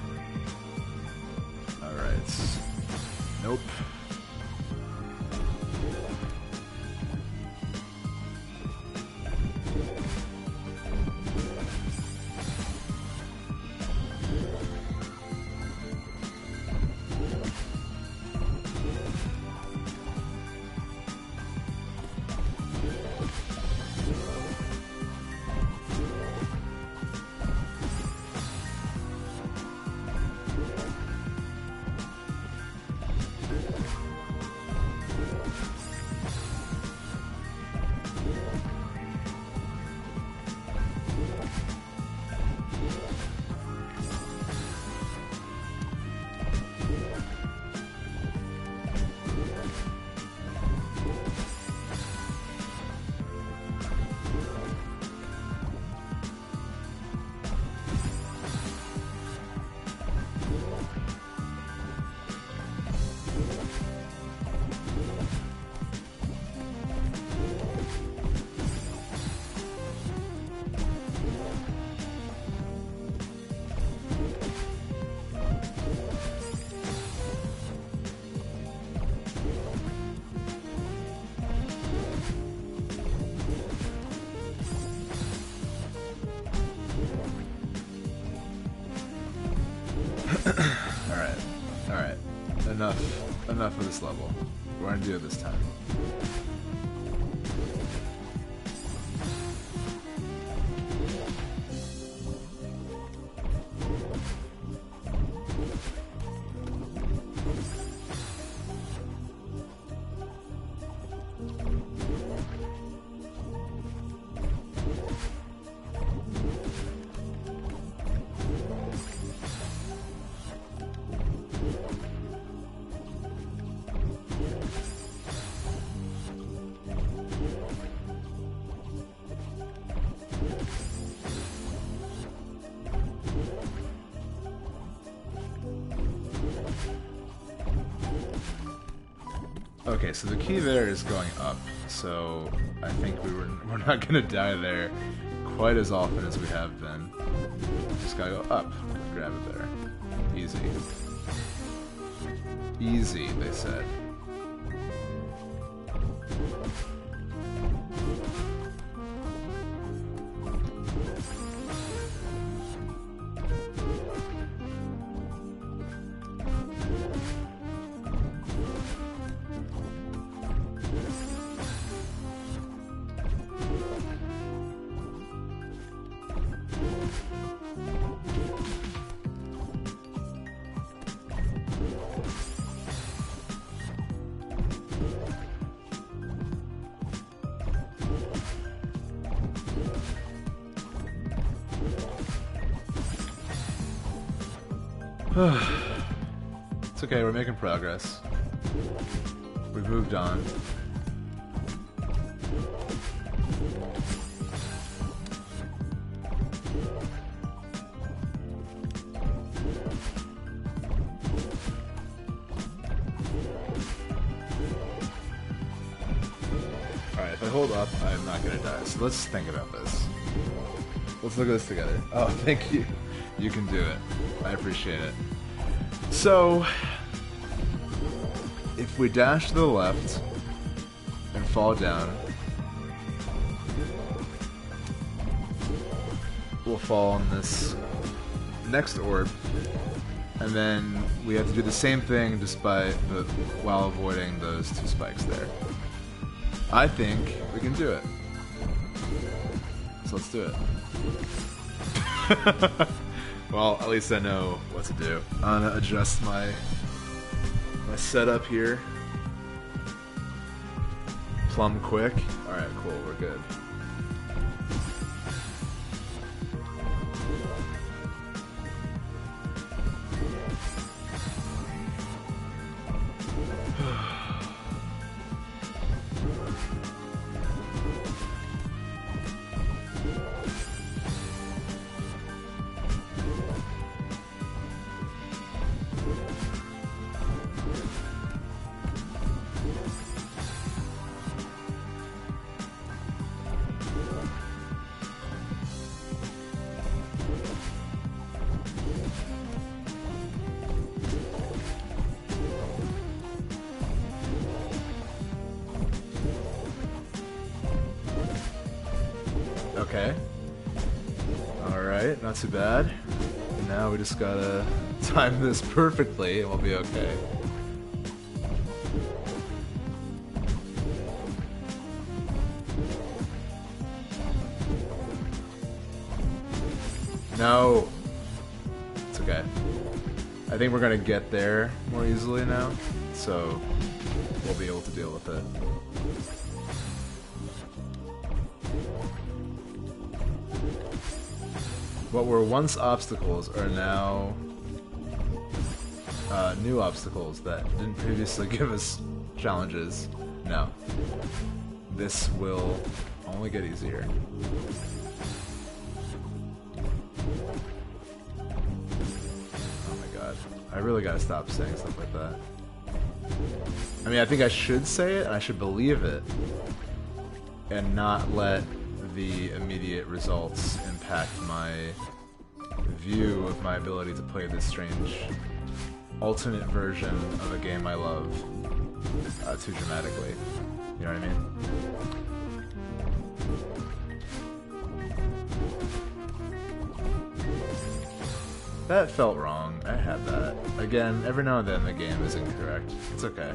Alright. Nope. Alright. Enough of this level. We're gonna do it this time. Okay, so the key there is going up, so I think we're not gonna die there quite as often as we have been. Just gotta go up, grab it there. Easy. Easy, they said. It's okay, we're making progress. We've moved on. Alright, if I hold up, I'm not gonna die. So let's think about this. Let's look at this together. Oh, thank you. You can do it. I appreciate it. So, if we dash to the left and fall down, we'll fall on this next orb, and then we have to do the same thing just while avoiding those two spikes there. I think we can do it. So let's do it. Well, at least I know what to do. I'm gonna adjust my setup here. Plumb quick. Alright, cool, we're good. not too bad. Now we just gotta time this perfectly and we'll be okay. No! It's okay. I think we're gonna get there more easily now, so we'll be able to deal with it. What were once obstacles are now new obstacles that didn't previously give us challenges. No. This will only get easier. Oh my god. I really gotta stop saying stuff like that. I mean, I think I should say it, and I should believe it, and not let the immediate results impact my view of my ability to play this strange alternate version of a game I love too dramatically. You know what I mean? That felt wrong. I had that. Again, every now and then the game is incorrect. It's okay.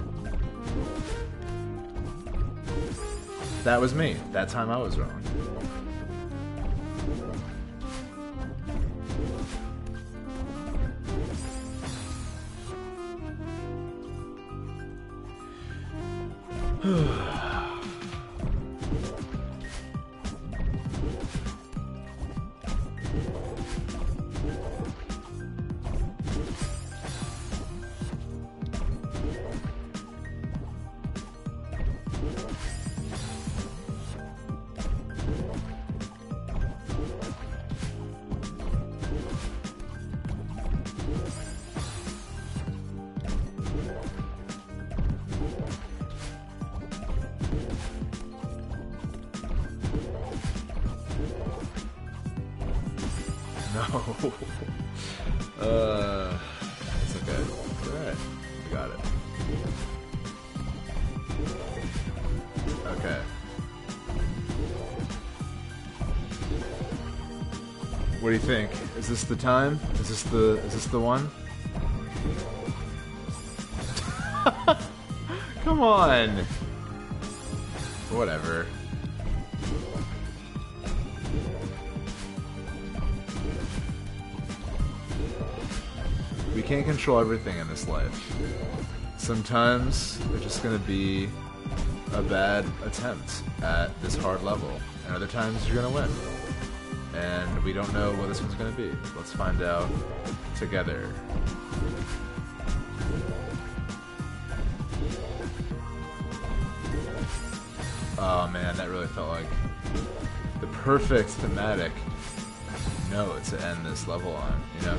That was me. That time I was wrong. No. It's okay. It's alright. We got it. Okay. What do you think? Is this the time? Is this the one? Come on. Whatever. We can't control everything in this life. Sometimes there's just gonna be a bad attempt at this hard level, and other times you're gonna win. And we don't know what this one's gonna be. Let's find out together. Oh man, that really felt like the perfect thematic note to end this level on, you know?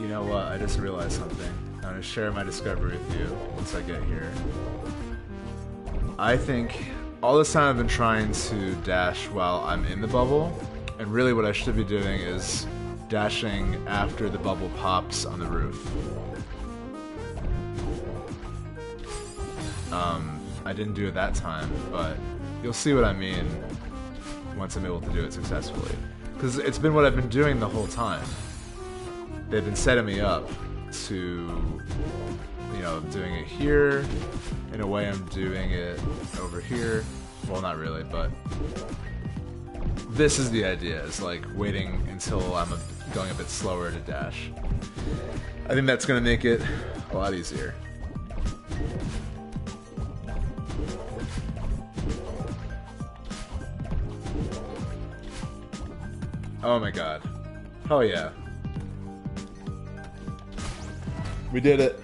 You know what? I just realized something. I'm gonna share my discovery with you once I get here. I think all this time I've been trying to dash while I'm in the bubble, and really what I should be doing is dashing after the bubble pops on the roof. I didn't do it that time, but you'll see what I mean once I'm able to do it successfully. Because it's been what I've been doing the whole time. They've been setting me up to, you know, doing it here. In a way, I'm doing it over here. Well, not really, but this is the idea. It's like waiting until I'm going a bit slower to dash. I think that's going to make it a lot easier. Oh my god. Hell yeah. We did it.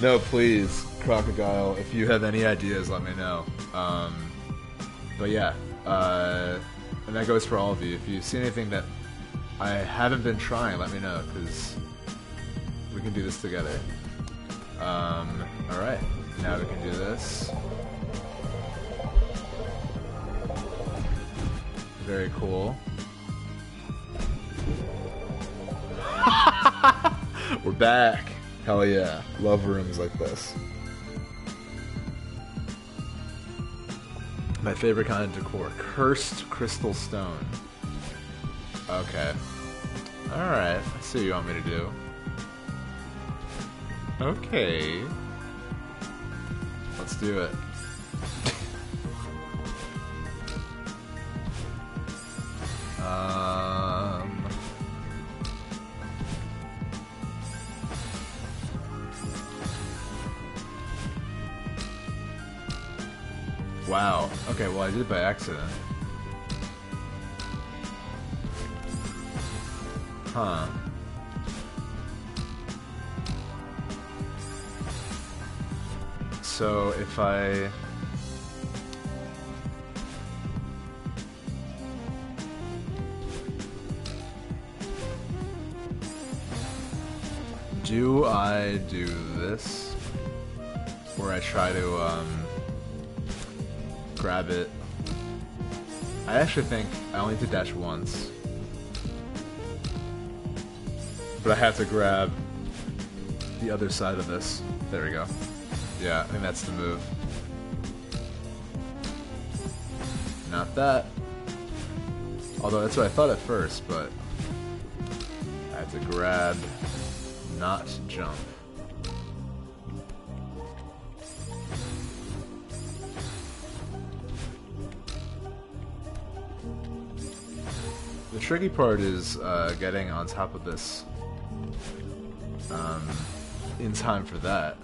No, please, Crocodile, if you have any ideas, let me know. But yeah, and that goes for all of you. If you see anything that I haven't been trying, let me know, because we can do this together. Alright, now we can do this. Very cool. We're back. Hell yeah. Love rooms like this. My favorite kind of decor. Cursed crystal stone. Okay. Alright. Let's see what you want me to do. Okay. Let's do it. Wow. Okay, well I did it by accident. Huh. So if I... do I do this? Where I try to, grab it. I actually think I only need to dash once. But I have to grab the other side of this. There we go. Yeah, I think that's the move. Not that. Although that's what I thought at first, but I have to grab, not jump. The tricky part is getting on top of this in time for that.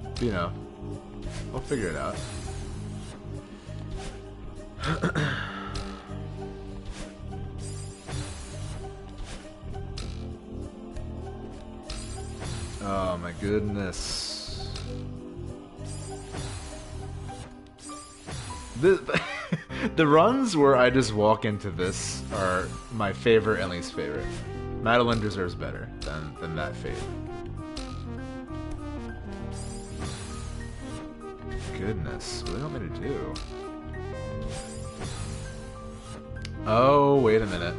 But, you know, I'll figure it out. Oh my goodness. The runs where I just walk into this are my favorite and least favorite. Madeline deserves better than that fate. Goodness, what do you want me to do? Oh, wait a minute.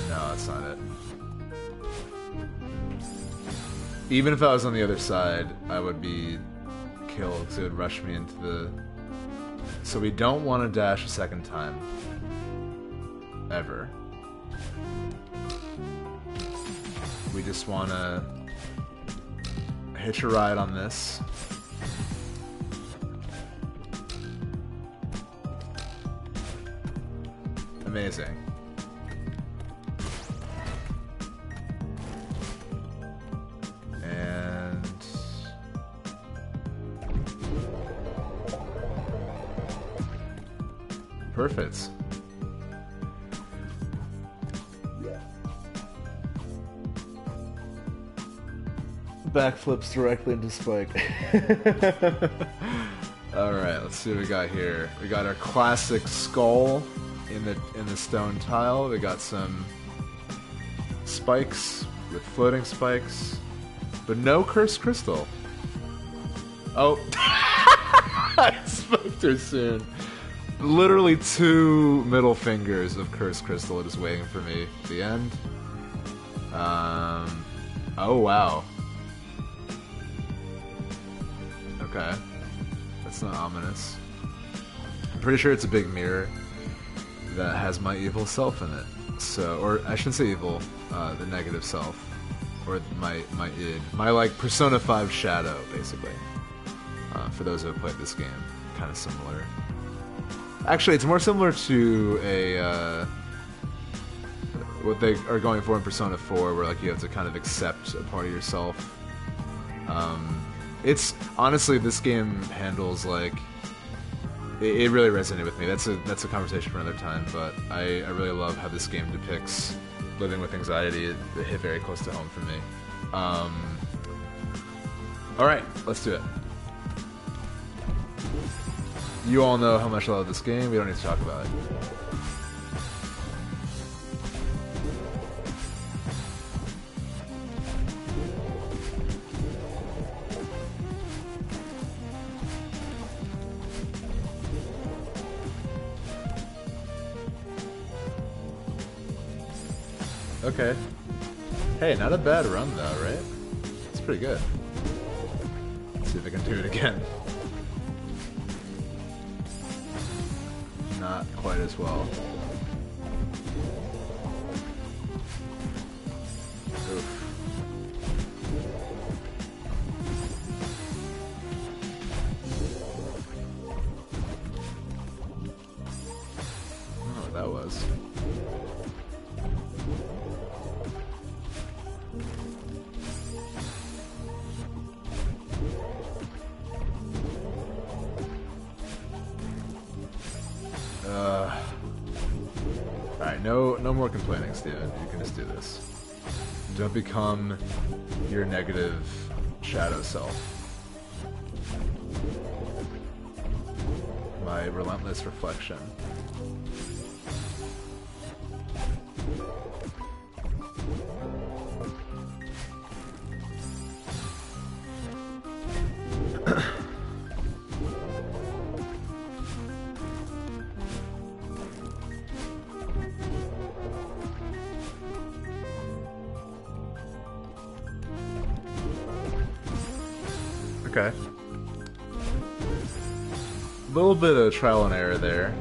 No, that's not it. Even if I was on the other side, I would be killed because it would rush me into the... So we don't want to dash a second time. Ever. We just want to hitch a ride on this. Amazing. And... perfect. backflips directly into Spike. Alright, let's see what we got here. We got our classic skull in the stone tile. We got some spikes with floating spikes, but no cursed crystal. Oh, I spoke too soon. Literally 2 middle fingers of cursed crystal just waiting for me at the end. Oh wow. Okay. That's not ominous. I'm pretty sure it's a big mirror that has my evil self in it. So, or I shouldn't say evil, the negative self. Or my id. My, like, Persona 5 shadow, basically. For those who have played this game. Kind of similar. Actually, it's more similar to a, what they are going for in Persona 4, where, like, you have to kind of accept a part of yourself. It's, honestly, this game handles, like, it really resonated with me. That's a conversation for another time, but I really love how this game depicts living with anxiety. It hit very close to home for me. Alright, let's do it. You all know how much I love this game, we don't need to talk about it. Okay. Hey, not a bad run though, right? It's pretty good. Let's see if I can do it again. Not quite as well. Oof. I don't know what that was. Alright, no more complaining, Steven. You can just do this. Don't become your negative shadow self. My relentless reflection. Okay. A little bit of trial and error there.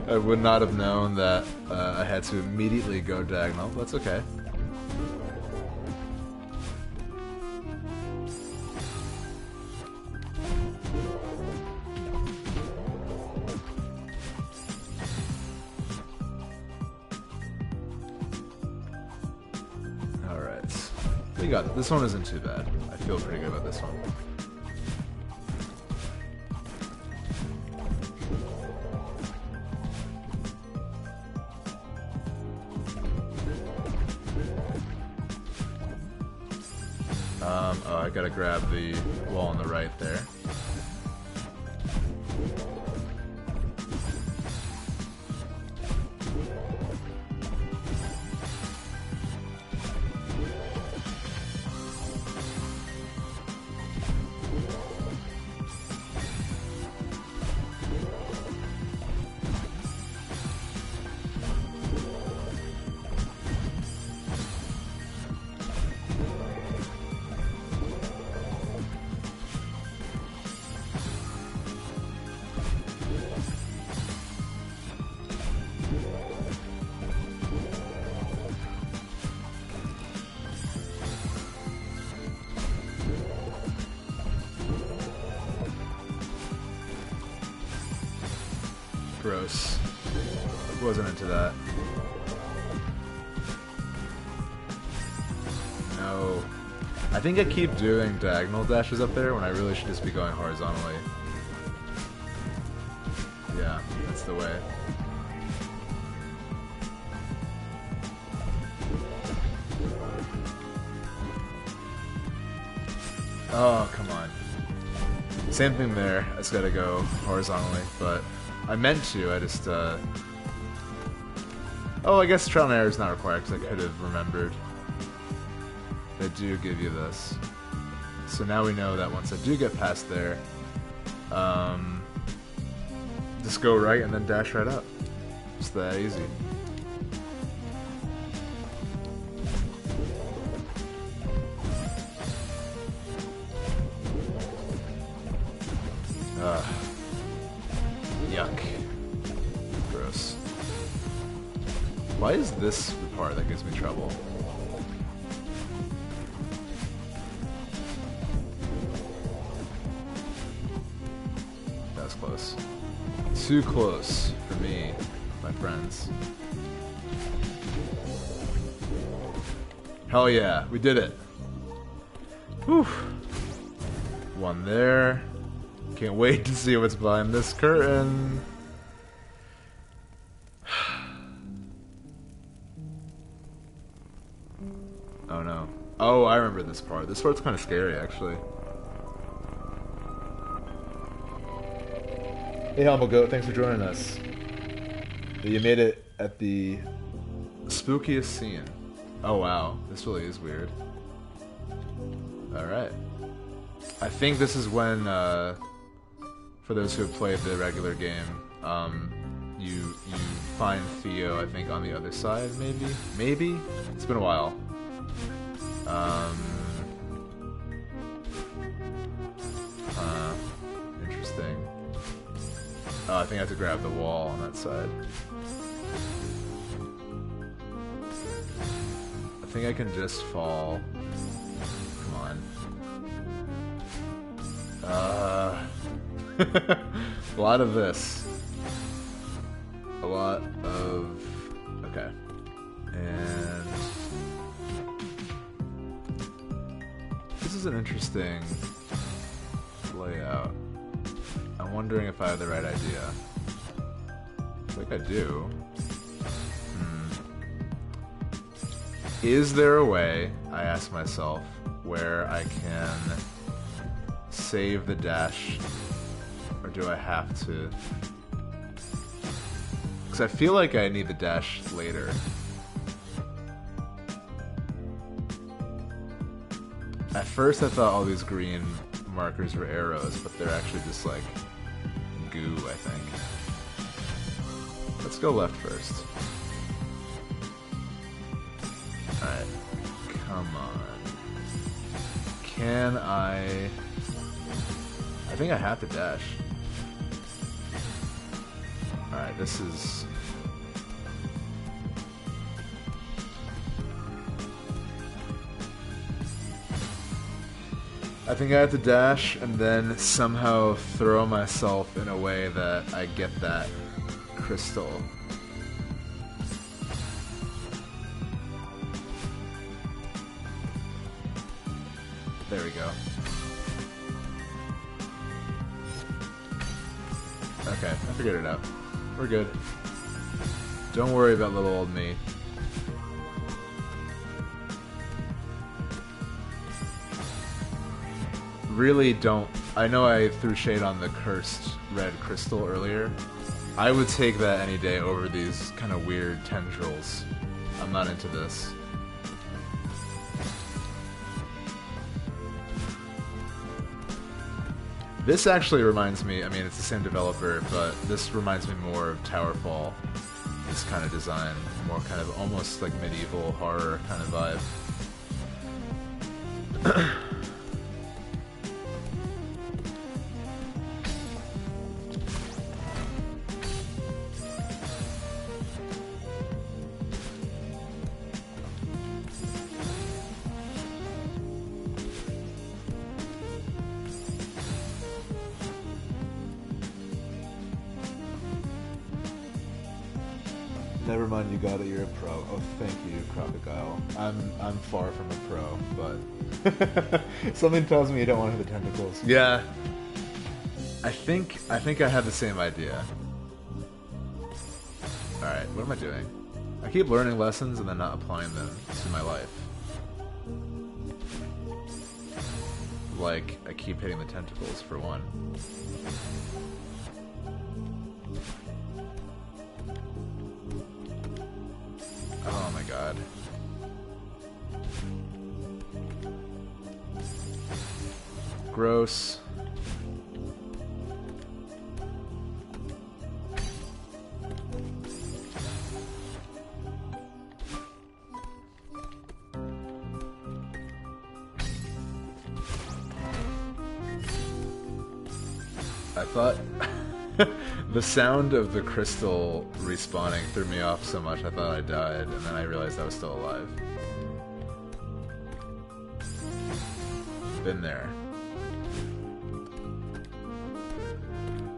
I would not have known that I had to immediately go diagonal. That's okay. Alright. You got it. This one isn't too bad. I feel pretty good about this one. Oh, I gotta grab the wall on the right there. Gross. Wasn't into that. No. I think I keep doing diagonal dashes up there when I really should just be going horizontally. Yeah, that's the way. Oh, come on. Same thing there. I just gotta go horizontally, but I meant to. I just, Oh, I guess trial and error is not required because I could have remembered. They do give you this. So now we know that once I do get past there, just go right and then dash right up. It's that easy. Yuck. Gross. Why is this the part that gives me trouble? That was close. Too close for me, my friends. Hell yeah, we did it. Whew. One there. Can't wait to see what's behind this curtain. Oh no. Oh, I remember this part. This part's kind of scary, actually. Hey, Humble Goat, thanks for joining us. You made it at the spookiest scene. Oh wow, this really is weird. Alright. I think this is when, for those who have played the regular game, you find Theo, I think, on the other side, maybe? Maybe? It's been a while. Interesting. Oh, I think I have to grab the wall on that side. I think I can just fall. Come on. A lot of this. A lot of... Okay. And... This is an interesting layout. I'm wondering if I have the right idea. I think I do. Is there a way, I ask myself, where I can save the dash? Or do I have to? Because I feel like I need the dash later. At first I thought all these green markers were arrows, but they're actually just like goo, I think. Let's go left first. Alright. Come on. Can I think I have to dash. Alright, this is... I think I have to dash and then somehow throw myself in a way that I get that crystal. There we go. Okay, I figured it out. We're good. Don't worry about little old me. Really don't... I know I threw shade on the cursed red crystal earlier. I would take that any day over these kind of weird tendrils. I'm not into this. This actually reminds me, I mean it's the same developer, but this reminds me more of Towerfall. This kind of design, more kind of almost like medieval horror kind of vibe. Never mind, you got it. You're a pro. Oh, thank you, Crocodile. I'm far from a pro, but something tells me you don't want to have the tentacles. Yeah, I think I have the same idea. All right, what am I doing? I keep learning lessons and then not applying them to my life. like I keep hitting the tentacles for one. Oh my god. Gross. I thought the sound of the crystal respawning threw me off so much I thought I died, and then I realized I was still alive. Been there.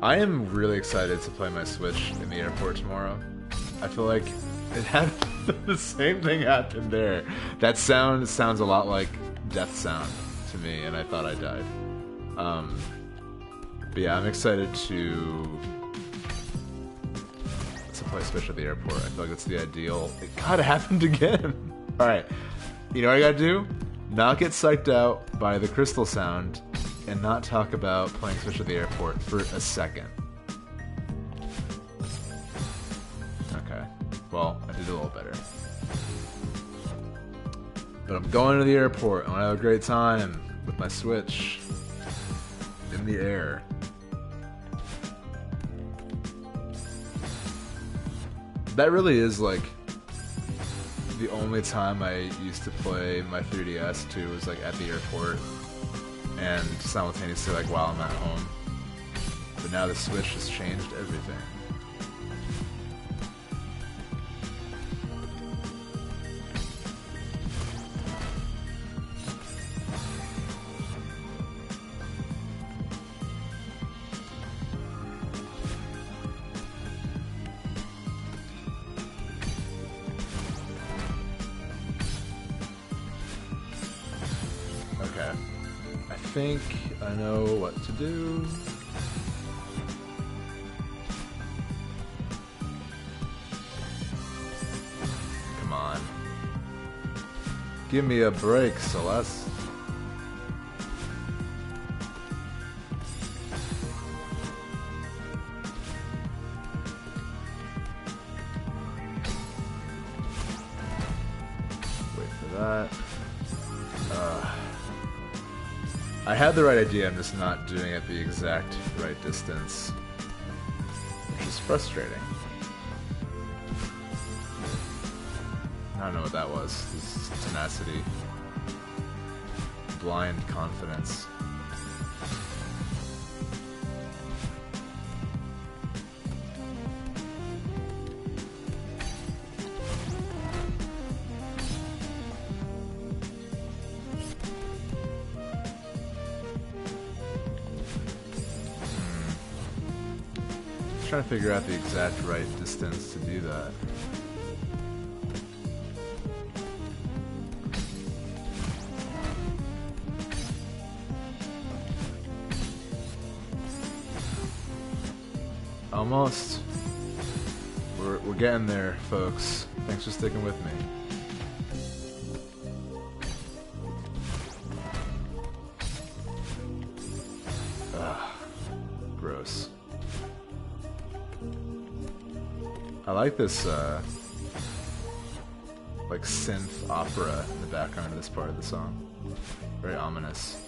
I am really excited to play my Switch in the airport tomorrow. I feel like it had the same thing happened there. That sound sounds a lot like death sound to me, and I thought I died. But yeah, I'm excited to play Switch at the airport. I feel like that's the ideal. God, it happened again. Alright, you know what I gotta do? Not get psyched out by the crystal sound and not talk about playing Switch at the airport for a second. Okay, well, I did a little better. But I'm going to the airport. I'm gonna have a great time with my Switch in the air. That really is like the only time I used to play my 3DS too, was like at the airport and simultaneously like while I'm at home. But now the Switch has changed everything. I think I know what to do. Come on. Give me a break, Celeste. Wait for that. I had the right idea, I'm just not doing it the exact right distance, which is frustrating. I don't know what that was. This is tenacity. Blind confidence. Trying to figure out the exact right distance to do that. Almost. We're getting there, folks. Thanks for sticking with me. Ugh. Gross. I like this, like synth opera in the background of this part of the song. Very ominous.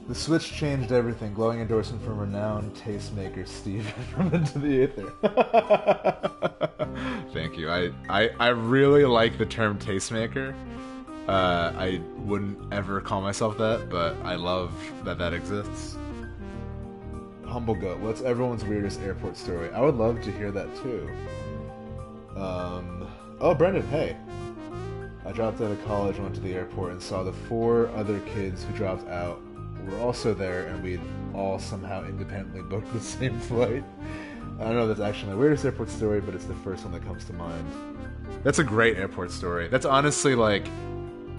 The Switch changed everything. Glowing endorsement from renowned tastemaker Steve from Into the Aether. Thank you. I really like the term tastemaker. I wouldn't ever call myself that, but I love that that exists. Humble Goat, what's everyone's weirdest airport story? I would love to hear that too. Oh, Brendan, hey. I dropped out of college, went to the airport, and saw the 4 other kids who dropped out were also there, and we'd all somehow independently booked the same flight. I don't know if that's actually my weirdest airport story, but it's the first one that comes to mind. That's a great airport story. That's honestly like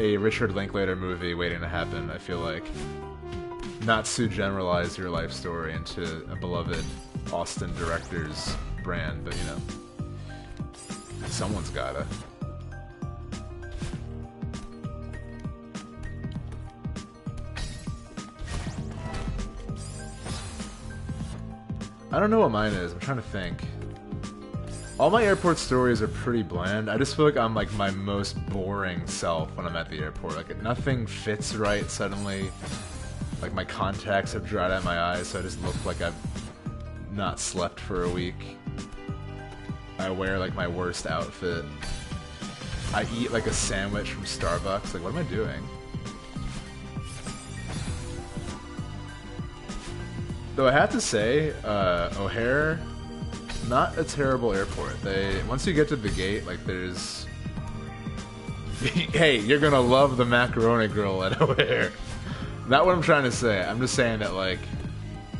a Richard Linklater movie waiting to happen, I feel like. not to generalize your life story into a beloved Austin director's brand, but you know, someone's gotta. I don't know what mine is. I'm trying to think. All my airport stories are pretty bland. I just feel like I'm like my most boring self when I'm at the airport. Like nothing fits right suddenly. Like my contacts have dried out of my eyes, so I just look like I've not slept for a week. I wear like my worst outfit. I eat like a sandwich from Starbucks. Like what am I doing? Though I have to say, O'Hare, not a terrible airport. Once you get to the gate, like there's... Hey, you're gonna love the macaroni grill at O'Hare. Not what I'm trying to say. I'm just saying that, like,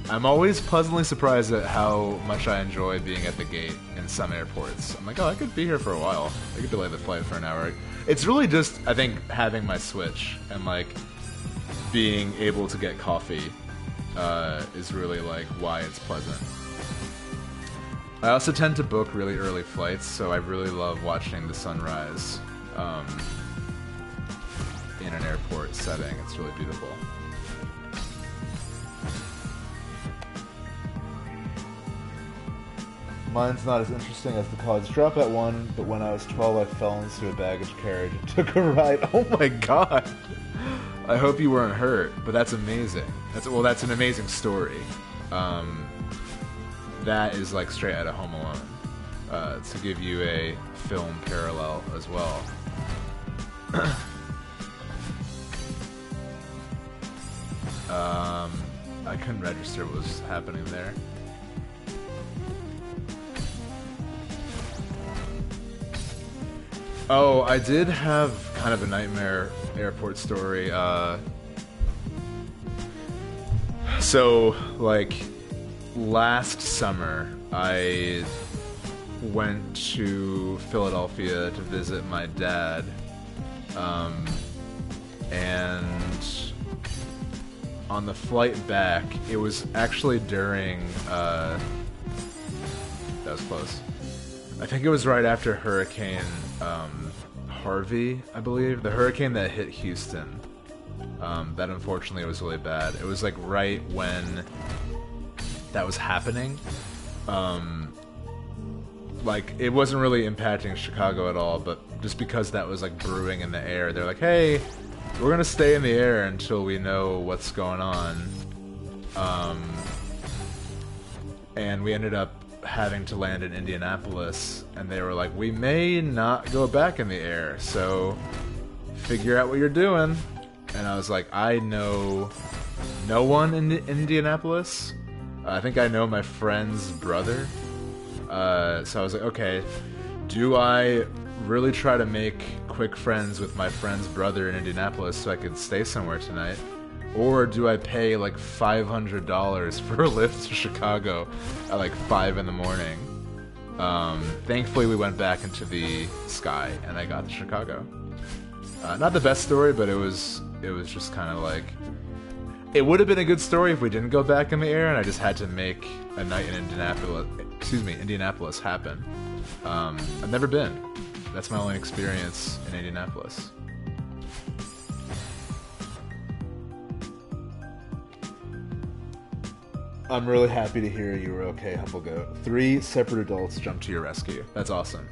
I'm always pleasantly surprised at how much I enjoy being at the gate in some airports. I'm like, oh, I could be here for a while. I could delay the flight for an hour. It's really just, I think, having my Switch and, like, being able to get coffee is really like why it's pleasant. I also tend to book really early flights, so I really love watching the sunrise in an airport setting. It's really beautiful. Mine's not as interesting as the college dropout one, but when I was 12 I fell into a baggage carriage and took a ride. Oh my god! I hope you weren't hurt, but that's amazing. That's an amazing story. That is like straight out of Home Alone. To give you a film parallel as well. I couldn't register what was happening there. Oh, I did have kind of a nightmare airport story. So, like, last summer, I went to Philadelphia to visit my dad, and on the flight back, it was actually during, that was close. I think it was right after Hurricane Harvey, I believe. The hurricane that hit Houston. That unfortunately was really bad. It was like right when that was happening. Like it wasn't really impacting Chicago at all, but just because that was like brewing in the air, they're like, hey, we're gonna stay in the air until we know what's going on. And we ended up having to land in Indianapolis, and they were like, we may not go back in the air, so figure out what you're doing. And I was like, I know no one in Indianapolis. I think I know my friend's brother. So I was like, okay, do I really try to make quick friends with my friend's brother in Indianapolis so I can stay somewhere tonight? Or do I pay like $500 for a lift to Chicago at like 5 in the morning? Thankfully we went back into the sky and I got to Chicago. Not the best story, but it was just kind of like, it would have been a good story if we didn't go back in the air and I just had to make a night in Indianapolis happen. I've never been. That's my only experience in Indianapolis. I'm really happy to hear you were okay, Humblegoat. 3 separate adults jumped to your rescue. That's awesome.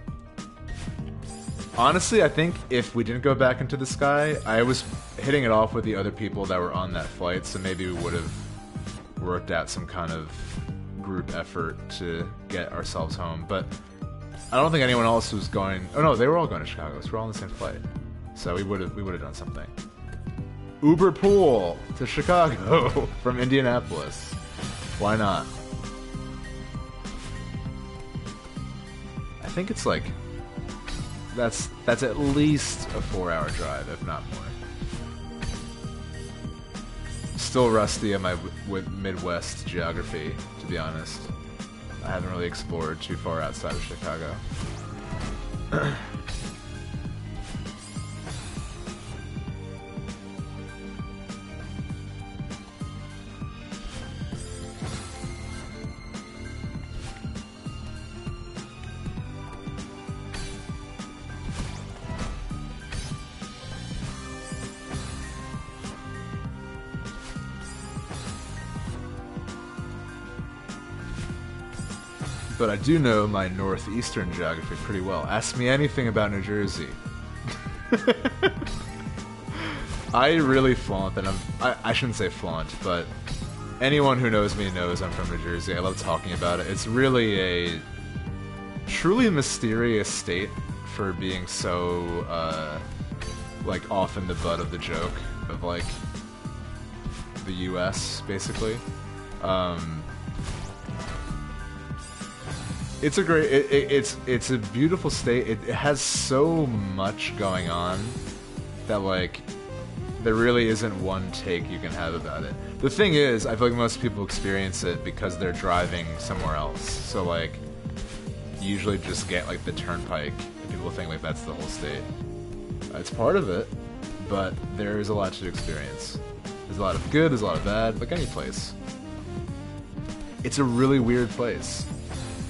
Honestly, I think if we didn't go back into the sky, I was hitting it off with the other people that were on that flight, so maybe we would have worked out some kind of group effort to get ourselves home. But I don't think anyone else was going... Oh no, they were all going to Chicago, so we're all on the same flight. So we would have done something. Uber pool to Chicago from Indianapolis. Why not? I think it's like... That's at least a 4-hour drive, if not more. Still rusty on my Midwest geography, to be honest. I haven't really explored too far outside of Chicago. but I do know my northeastern geography pretty well. Ask me anything about New Jersey. I really flaunt that I shouldn't say flaunt, but anyone who knows me knows I'm from New Jersey. I love talking about it. It's really a truly mysterious state for being so, like, often the butt of the joke of, like, the U.S., basically. It's a great, it's a beautiful state. It has so much going on that, like, there really isn't one take you can have about it. The thing is, I feel like most people experience it because they're driving somewhere else. So, like, you usually just get, like, the turnpike, and people think, like, that's the whole state. It's part of it, but there is a lot to experience. There's a lot of good, there's a lot of bad, like any place. It's a really weird place.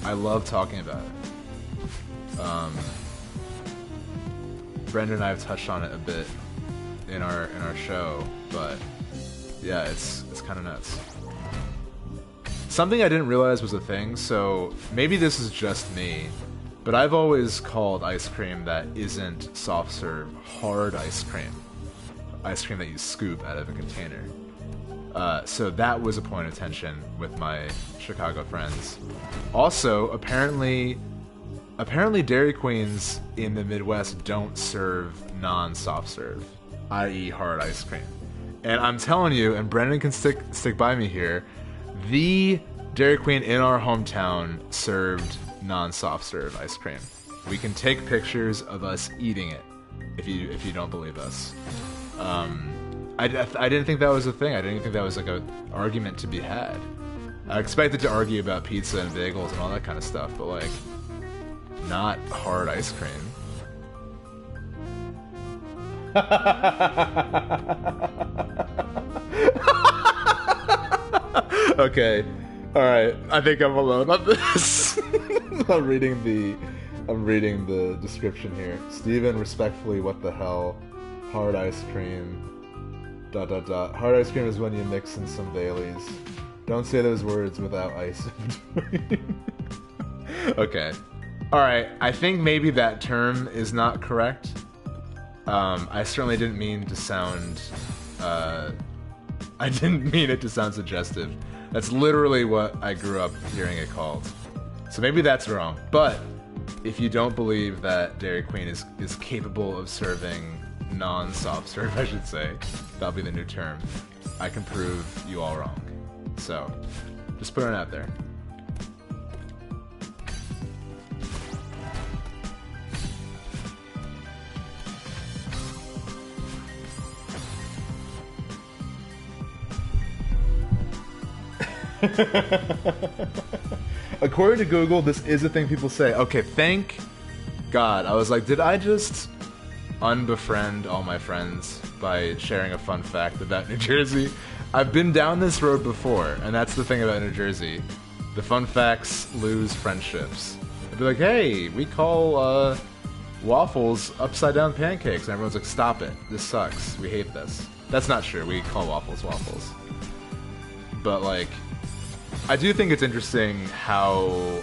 I love talking about it. Brendan and I have touched on it a bit in our show, but yeah, it's kind of nuts. Something I didn't realize was a thing, so maybe this is just me, but I've always called ice cream that isn't soft serve hard ice cream. Ice cream that you scoop out of a container. So that was a point of tension with my Chicago friends. Also, apparently Dairy Queens in the Midwest don't serve non-soft serve, i.e. hard ice cream. And I'm telling you, and Brendan can stick by me here, the Dairy Queen in our hometown served non-soft serve ice cream. We can take pictures of us eating it if you don't believe us. I didn't think that was a thing. I didn't think that was like an argument to be had. I expected to argue about pizza and bagels and all that kind of stuff, but like, not hard ice cream. Okay, all right. I think I'm alone on this. I'm reading the description here. Steven, respectfully, what the hell? Hard ice cream. ... Hard ice cream is when you mix in some Baileys. Don't say those words without ice in between. Okay. Alright, I think maybe that term is not correct. I certainly didn't mean to sound... I didn't mean it to sound suggestive. That's literally what I grew up hearing it called. So maybe that's wrong. But if you don't believe that Dairy Queen is capable of serving non-soft serve, I should say, that'll be the new term, I can prove you all wrong. So, just put it out there. According to Google, this is a thing people say. Okay, thank God. I was like, did I just unbefriend all my friends by sharing a fun fact about New Jersey? I've been down this road before, and that's the thing about New Jersey. The fun facts lose friendships. I'd be like, hey, we call waffles upside down pancakes, and everyone's like, stop it, this sucks, we hate this. That's not true, we call waffles waffles. But like, I do think it's interesting how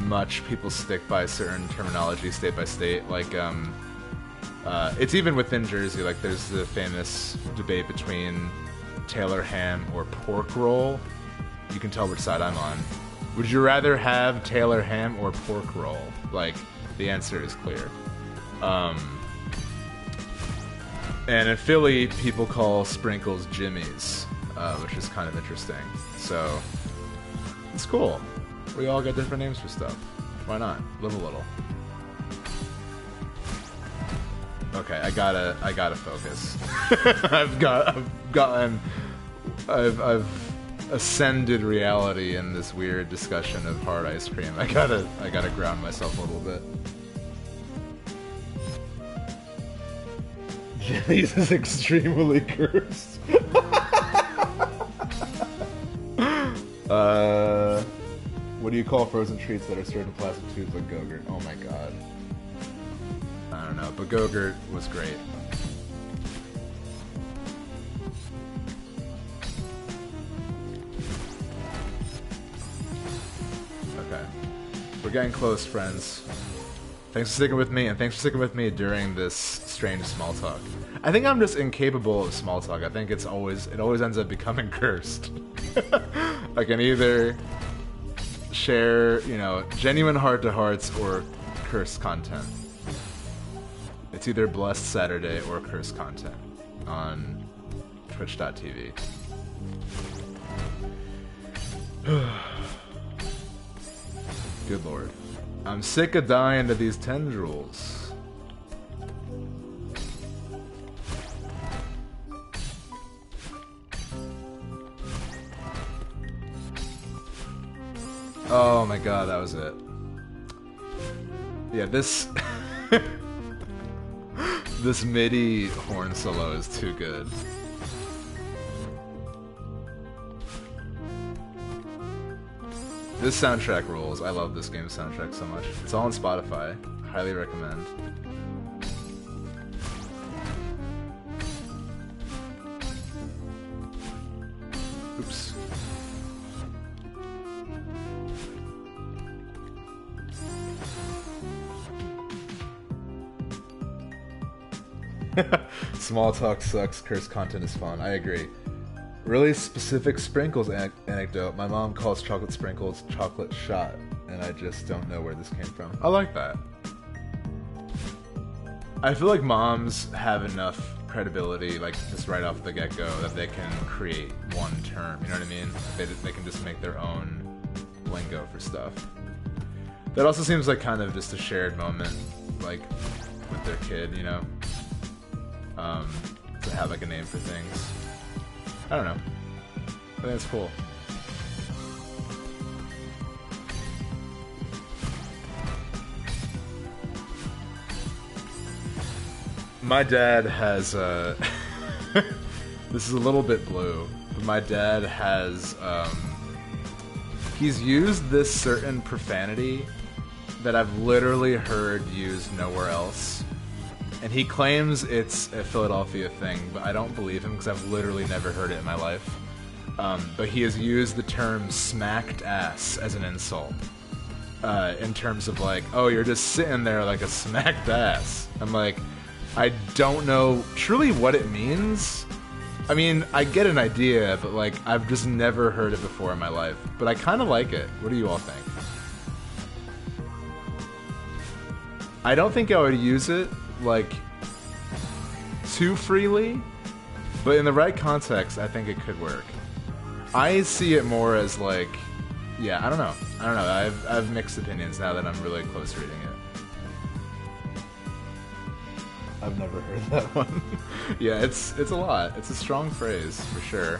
much people stick by certain terminology state by state. Like, it's even within Jersey. Like, there's the famous debate between Taylor ham or pork roll. You can tell which side I'm on. Would you rather have Taylor ham or pork roll? Like, the answer is clear. And in Philly, people call sprinkles jimmies, which is kind of interesting. So, it's cool. We all got different names for stuff. Why not? Live a little. Okay, I gotta focus. I've ascended reality in this weird discussion of hard ice cream. I gotta ground myself a little bit. Jenny's is extremely cursed. What do you call frozen treats that are served in plastic tubes like Go-Gurt? Oh my god. I don't know, but Go-Gurt was great. We're getting close, friends. Thanks for sticking with me, and thanks for sticking with me during this strange small talk. I think I'm just incapable of small talk. I think it always ends up becoming cursed. I can either share, you know, genuine heart-to-hearts or cursed content. It's either Blessed Saturday or cursed content on twitch.tv. Good lord. I'm sick of dying to these tendrils. Oh my god, that was it. Yeah, this... this MIDI horn solo is too good. This soundtrack rules. I love this game's soundtrack so much. It's all on Spotify. Highly recommend. Oops. Small talk sucks, cursed content is fun. I agree. Really specific sprinkles anecdote. My mom calls chocolate sprinkles chocolate shot, and I just don't know where this came from. I like that. I feel like moms have enough credibility, like just right off the get-go, that they can create one term, you know what I mean? They can just make their own lingo for stuff. That also seems like kind of just a shared moment, like, with their kid, you know? To have like a name for things. I don't know. I think it's cool. My dad has, this is a little bit blue, but my dad has, he's used this certain profanity that I've literally heard used nowhere else. And he claims it's a Philadelphia thing, but I don't believe him because I've literally never heard it in my life. But he has used the term smacked ass as an insult. In terms of like, oh, you're just sitting there like a smacked ass. I'm like, I don't know truly what it means. I mean, I get an idea, but like, I've just never heard it before in my life. But I kind of like it. What do you all think? I don't think I would use it like too freely, but in the right context I think it could work. I see it more as like, yeah, I don't know, I have mixed opinions now that I'm really close reading it. I've never heard that one. Yeah, it's a lot. It's a strong phrase for sure.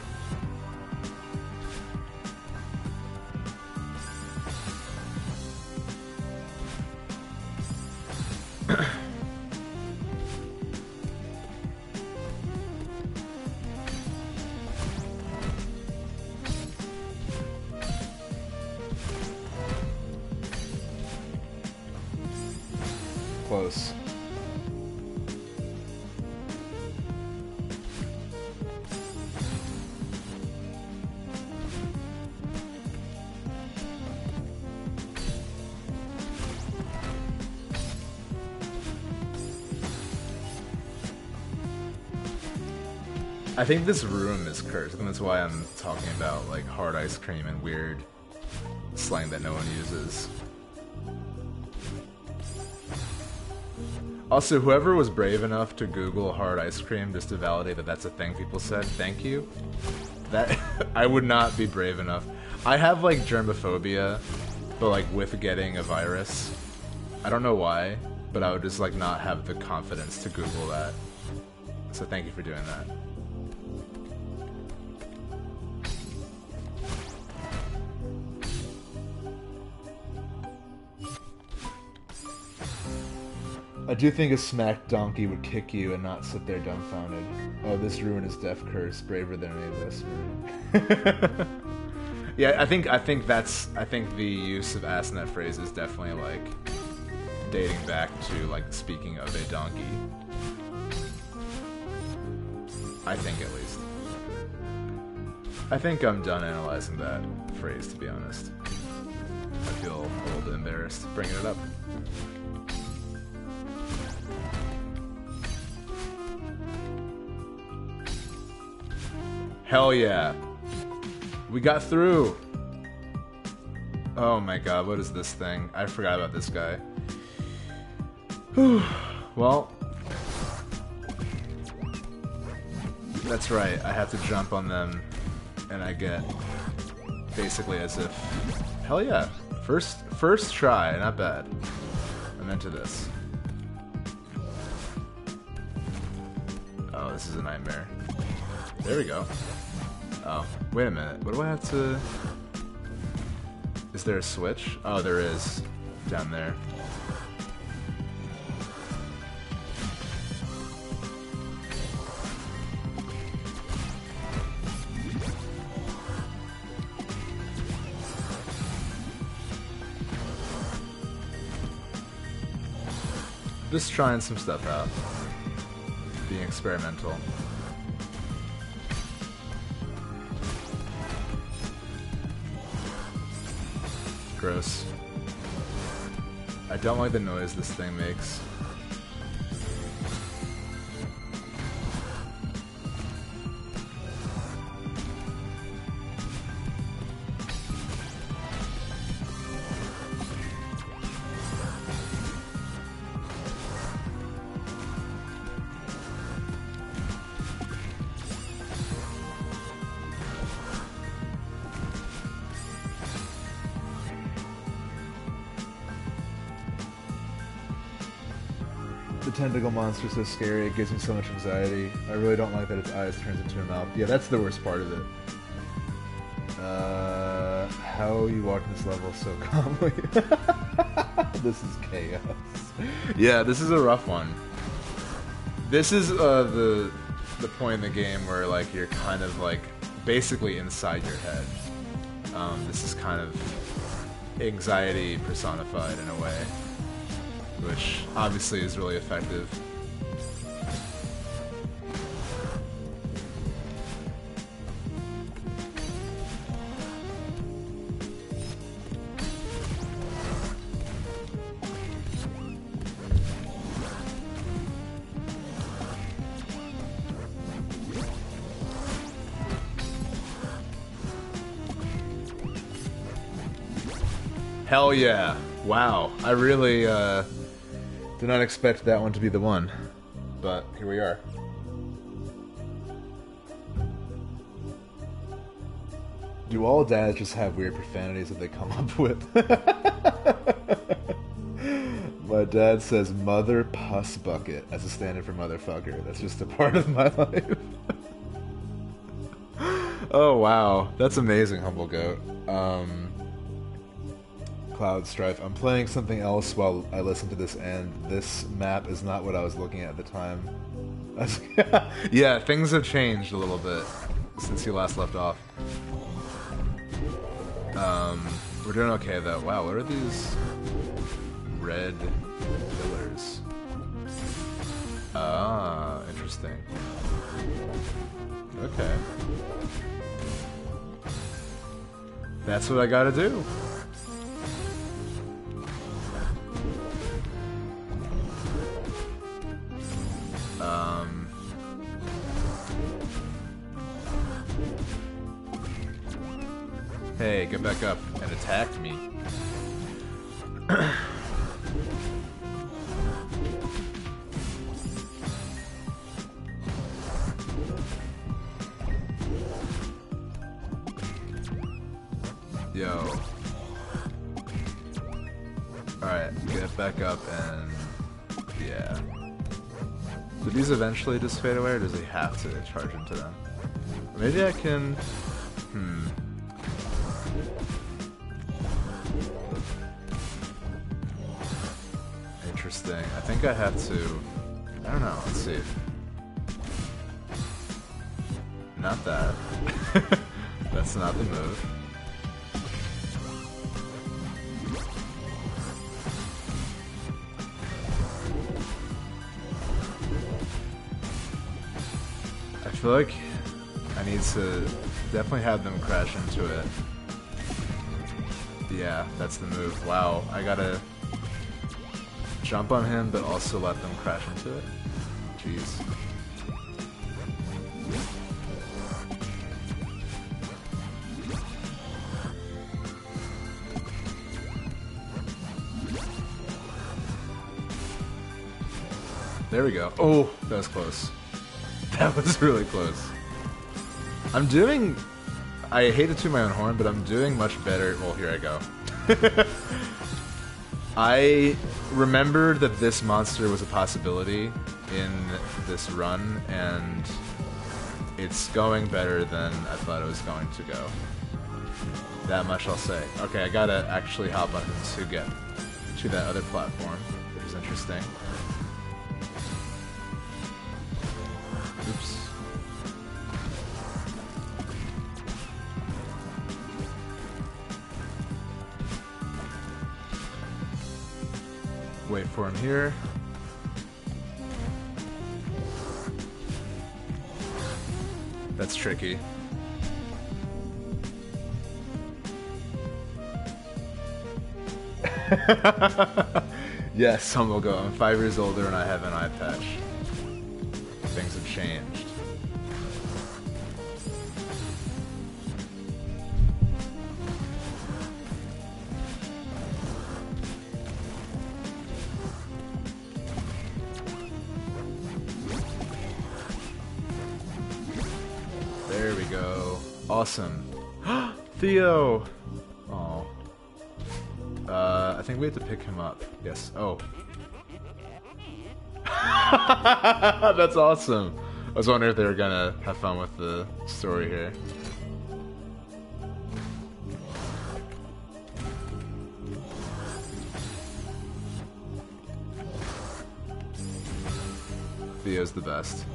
Close. I think this room is cursed, and that's why I'm talking about like hard ice cream and weird slang that no one uses. Also, whoever was brave enough to Google hard ice cream just to validate that that's a thing people said, thank you. That I would not be brave enough. I have like germophobia, but like with getting a virus. I don't know why, but I would just like not have the confidence to Google that. So thank you for doing that. I do think a smacked donkey would kick you and not sit there dumbfounded. Oh, this ruin is death curse, braver than any of us. Yeah, I think the use of ass in that phrase is definitely like dating back to like speaking of a donkey. I think at least. I think I'm done analyzing that phrase, to be honest. I feel a little bit embarrassed bringing it up. Hell yeah. We got through. Oh my god, what is this thing? I forgot about this guy. Whew. Well, that's right. I have to jump on them, and I get basically as if, hell yeah, first try, not bad. I'm into this. Oh, this is a nightmare. There we go. Oh, wait a minute. What do I have to... Is there a switch? Oh, there is. Down there. Just trying some stuff out. Being experimental. Gross. I don't like the noise this thing makes. The tentacle monster is so scary, it gives me so much anxiety. I really don't like that its eyes turns into a mouth. Yeah, that's the worst part of it. How you walk this level so calmly. This is chaos. Yeah, this is a rough one. This is the point in the game where like you're kind of like basically inside your head. This is kind of anxiety personified in a way, which obviously is really effective. Hell yeah. Wow. I really did not expect that one to be the one, but here we are. Do all dads just have weird profanities that they come up with? My dad says mother puss bucket as a stand-in for motherfucker. That's just a part of my life. Oh wow, that's amazing, Humble Goat. Cloud Strife. I'm playing something else while I listen to this, and this map is not what I was looking at the time. Yeah, things have changed a little bit since you last left off. We're doing okay though. Wow, what are these red pillars? Ah, interesting. Okay. That's what I gotta do. Hey, get back up and attack me. Yo. Alright, get back up and... yeah. Do these eventually just fade away, or does he have to charge into them? Maybe I can... Interesting. I think I have to... I don't know, let's see. Not that. That's not the move. I feel like I need to definitely have them crash into it. Yeah, that's the move. Wow, I gotta jump on him, but also let them crash into it. Jeez. There we go. Oh, that was close. That was really close. I'm doing... I hate to toot my own horn, but I'm doing much better... Well, here I go. I remembered that this monster was a possibility in this run, and it's going better than I thought it was going to go. That much I'll say. Okay, I gotta actually hop on him to get to that other platform, which is interesting. Oops. Wait for him here. That's tricky. Yes, some will go. I'm 5 years older and I have an eye patch. Things have changed. There we go. Awesome. Theo! Oh. I think we have to pick him up. Yes. Oh. That's awesome. I was wondering if they were gonna have fun with the story here. Theo's the best.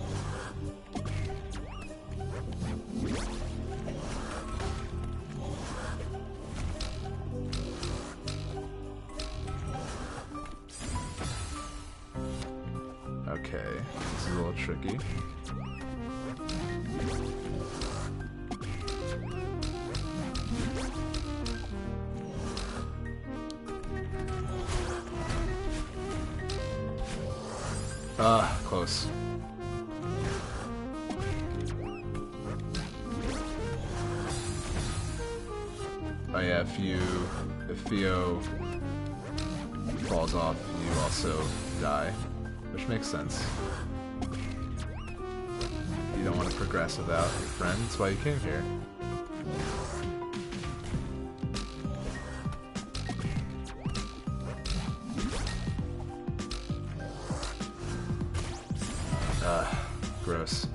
Okay, this is a little tricky. Close. Oh yeah, if Theo falls off, you also die. Which makes sense. You don't want to progress without your friend, that's why you came here. Gross.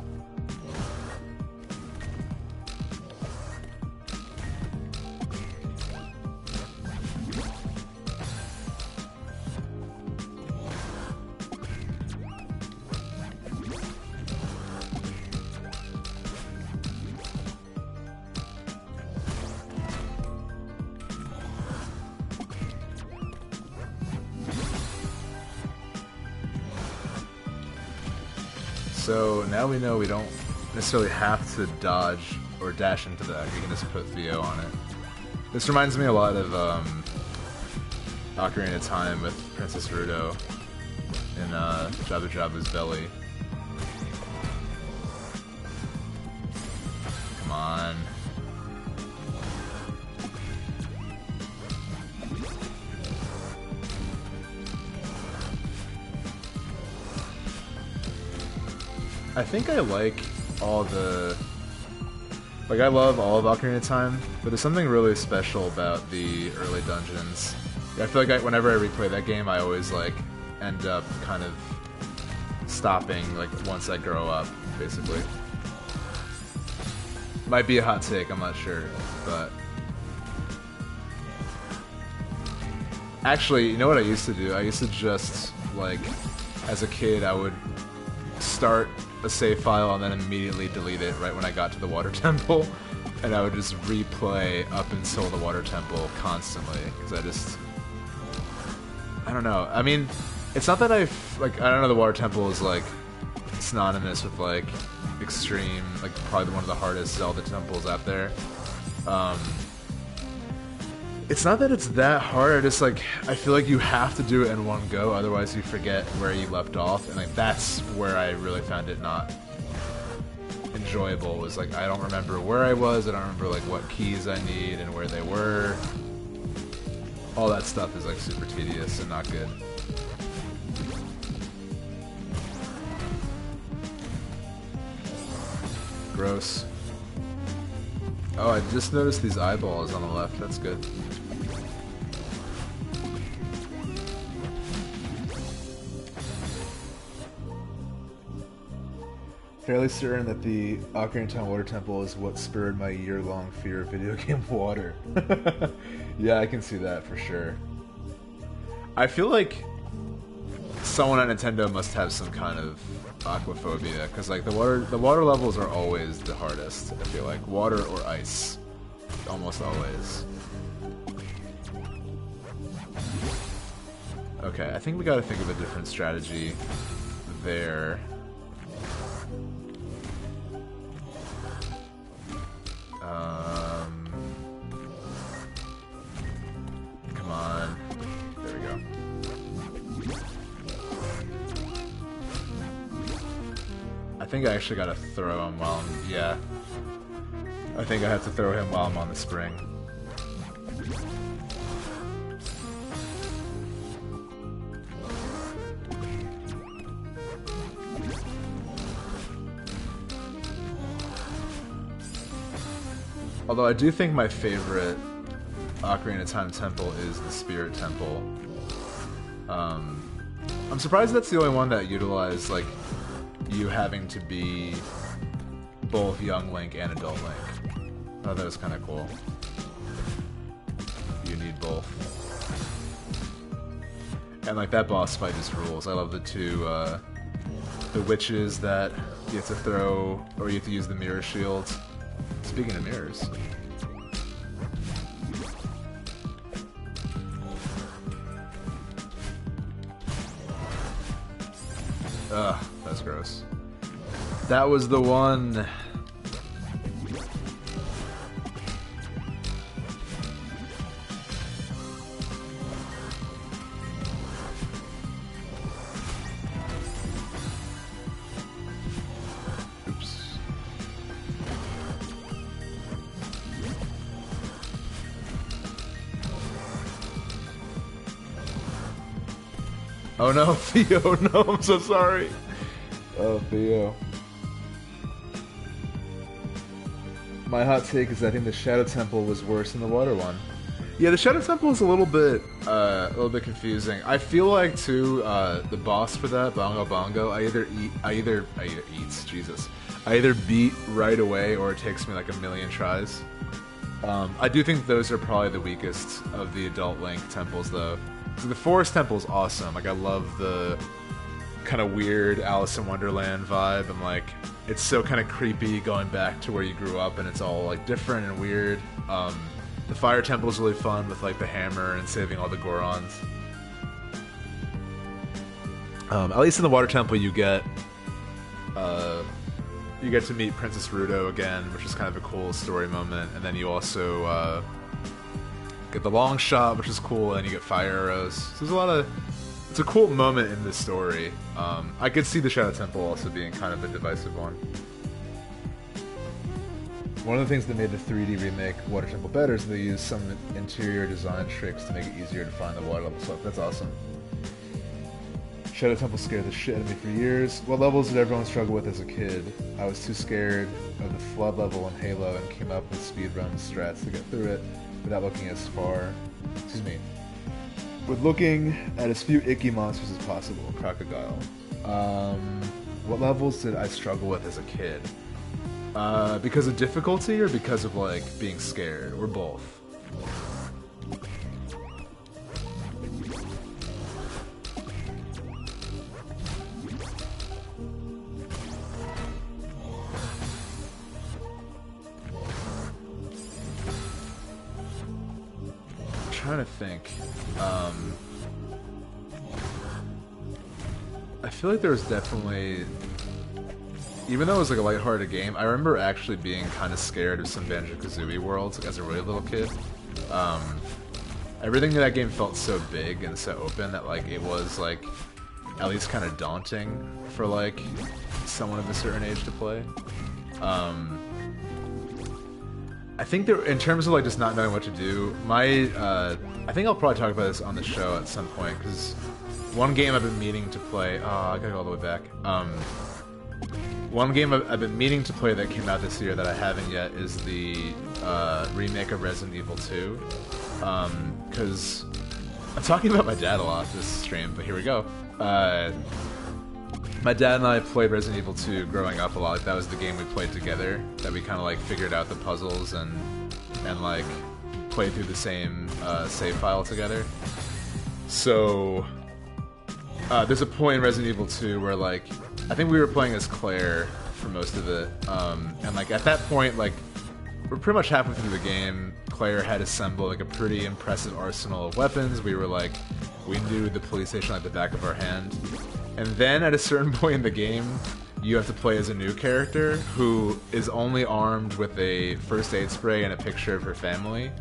So now we know we don't necessarily have to dodge or dash into that. We can just put Theo on it. This reminds me a lot of Ocarina of Time with Princess Ruto in Jabu Jabu's belly. Come on. I think I like all the... Like, I love all of Ocarina of Time, but there's something really special about the early dungeons. I feel like whenever I replay that game, I always, like, end up kind of stopping, like, once I grow up, basically. Might be a hot take, I'm not sure, but... Actually, you know what I used to do? I used to just, like, as a kid, I would start a save file and then immediately delete it right when I got to the water temple, and I would just replay up until the water temple constantly, because I don't know. I mean, it's not that I don't know, the water temple is like synonymous with like extreme, like probably one of the hardest Zelda temples out there. It's not that it's that hard. I just like I feel like you have to do it in one go, otherwise you forget where you left off, and like that's where I really found it not enjoyable. Was like I don't remember where I was. I don't remember like what keys I need and where they were. All that stuff is like super tedious and not good. Gross. Oh, I just noticed these eyeballs on the left. That's good. Fairly certain that the Ocarina of Time Water Temple is what spurred my year-long fear of video game water. Yeah, I can see that for sure. I feel like someone at Nintendo must have some kind of aquaphobia, because like the water levels are always the hardest. I feel like water or ice, almost always. Okay, I think we got to think of a different strategy there. Come on. There we go. I think I actually gotta throw him while I'm... Yeah. I think I have to throw him while I'm on the spring. Although I do think my favorite Ocarina of Time temple is the Spirit Temple. I'm surprised that's the only one that utilized like you having to be both young Link and adult Link. I thought that was kind of cool. You need both. And like that boss fight just rules. I love the two, the witches that you have to throw, or you have to use the mirror shields. Speaking of mirrors. Ugh, that's gross. That was the one. Oops. Oh no, Theo, no, I'm so sorry. Oh, Theo. My hot take is I think the Shadow Temple was worse than the Water one. Yeah, the Shadow Temple is a little bit confusing. I feel like too, the boss for that, Bongo Bongo, I either beat right away or it takes me like a million tries. I do think those are probably the weakest of the Adult Link temples though. So the Forest Temple is awesome. Like I love the kind of weird Alice in Wonderland vibe. I'm like, it's so kind of creepy going back to where you grew up and it's all like different and weird. The Fire Temple is really fun with like the hammer and saving all the Gorons. At least in the Water Temple you get to meet Princess Ruto again, which is kind of a cool story moment, and then you also get the long shot, which is cool, and you get fire arrows. So there's a lot of... It's a cool moment in this story. I could see the Shadow Temple also being kind of a divisive one. One of the things that made the 3D remake Water Temple better is they used some interior design tricks to make it easier to find the water level stuff. That's awesome. Shadow Temple scared the shit out of me for years. What levels did everyone struggle with as a kid? I was too scared of the flood level in Halo and came up with speedrun strats to get through it without looking as far. Excuse me. With looking at as few icky monsters as possible. Crocodile. What levels did I struggle with as a kid? Because of difficulty or because of like being scared, or both? I'm trying to think. I feel like there was definitely, even though it was like a lighthearted game, I remember actually being kind of scared of some Banjo-Kazooie worlds like, as a really little kid. everything in that game felt so big and so open that like it was like at least kind of daunting for like someone of a certain age to play. I think that in terms of like just not knowing what to do, I think I'll probably talk about this on the show at some point, because one game I've been meaning to play. Oh, I gotta go all the way back. One game I've been meaning to play that came out this year that I haven't yet is the remake of Resident Evil 2. Because I'm talking about my dad a lot this stream, but here we go. My dad and I played Resident Evil 2 growing up a lot. Like, that was the game we played together, that we kind of like figured out the puzzles and like played through the same save file together. So there's a point in Resident Evil 2 where like I think we were playing as Claire for most of it, and like at that point, like we're pretty much halfway through the game. Claire had assembled like a pretty impressive arsenal of weapons. We knew the police station like the back of our hand. And then at a certain point in the game, you have to play as a new character who is only armed with a first aid spray and a picture of her family.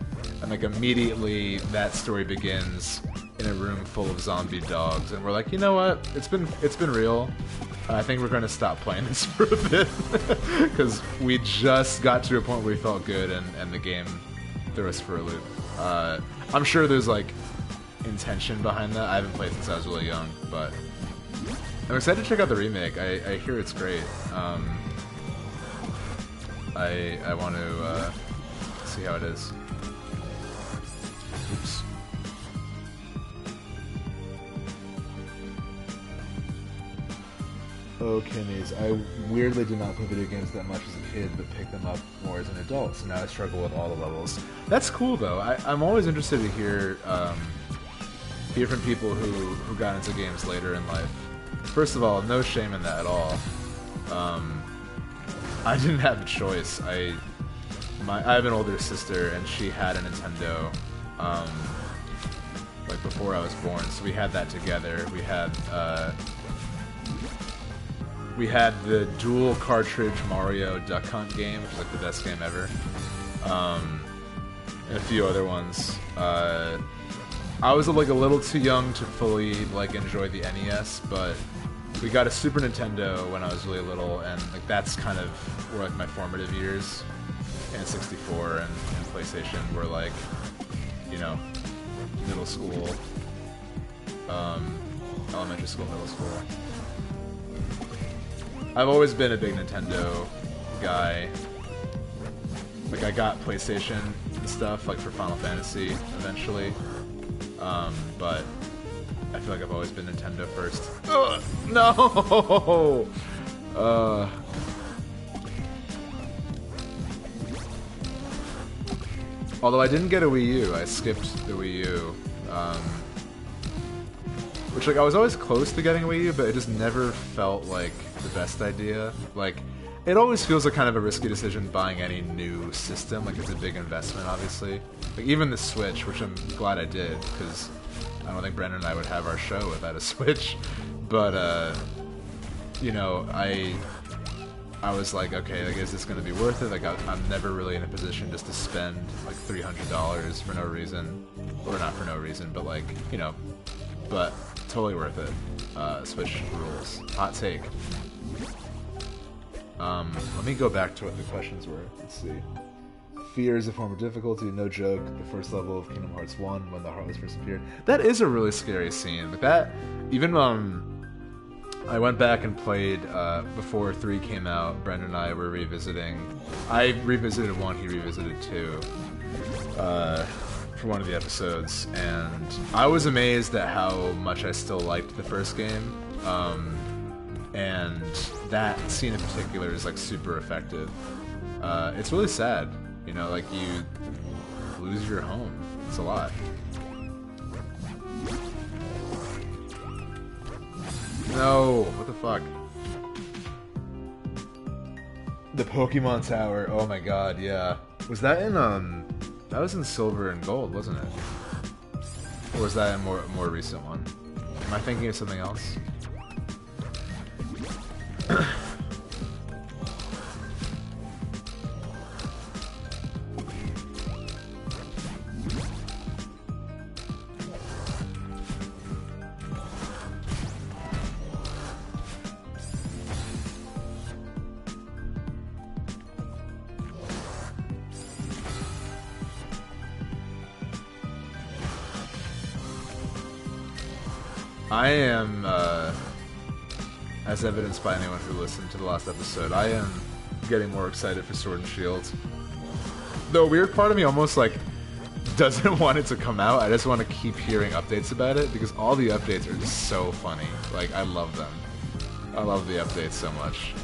And like immediately that story begins in a room full of zombie dogs. And we're like, you know what? It's been real. I think we're going to stop playing this for a bit. Because we just got to a point where we felt good and the game threw us for a loop. I'm sure there's like intention behind that. I haven't played since I was really young, but I'm excited to check out the remake. I hear it's great. I want to see how it is. Oops. Okay, Maze. I weirdly did not play video games that much as a kid, but picked them up more as an adult, so now I struggle with all the levels. That's cool, though. I'm always interested to hear from people who got into games later in life. First of all, no shame in that at all. I didn't have a choice. I have an older sister, and she had a Nintendo like before I was born, so we had that together. We had the dual cartridge Mario Duck Hunt game, which is like the best game ever, and a few other ones. I was like a little too young to fully like enjoy the NES, but we got a Super Nintendo when I was really little, and like that's kind of where like my formative years. And 64 and PlayStation were like, you know, middle school, elementary school, middle school. I've always been a big Nintendo guy. Like I got PlayStation and stuff like for Final Fantasy eventually. But I feel like I've always been Nintendo first. Ugh, no! Although I didn't get a Wii U, I skipped the Wii U. Which, like, I was always close to getting a Wii U, but it just never felt like the best idea. Like, it always feels like kind of a risky decision buying any new system. Like, it's a big investment, obviously. Like, even the Switch, which I'm glad I did, because I don't think Brendan and I would have our show without a Switch. But, you know, I was like, okay, like, is this going to be worth it? Like, I'm never really in a position just to spend, like, $300 for no reason. Or not for no reason, but, like, you know, but totally worth it. Switch rules. Hot take. Let me go back to what the questions were. Let's see. Fear is a form of difficulty, no joke. The first level of Kingdom Hearts 1 when the Heartless first appeared. That is a really scary scene. Like that, even I went back and played before 3 came out. Brendan and I were revisiting. I revisited 1, he revisited 2 for one of the episodes, and I was amazed at how much I still liked the first game. And that scene in particular is like super effective. It's really sad, you know, like you lose your home. It's a lot. No, what the fuck? The Pokemon Tower. Oh my god, yeah. Was that in that was in Silver and Gold, wasn't it? Or was that a more recent one? Am I thinking of something else? I am, as evidenced by anyone who listened to the last episode, I am getting more excited for Sword and Shield. Though a weird part of me almost, like, doesn't want it to come out. I just want to keep hearing updates about it, because all the updates are just so funny. Like, I love them. I love the updates so much.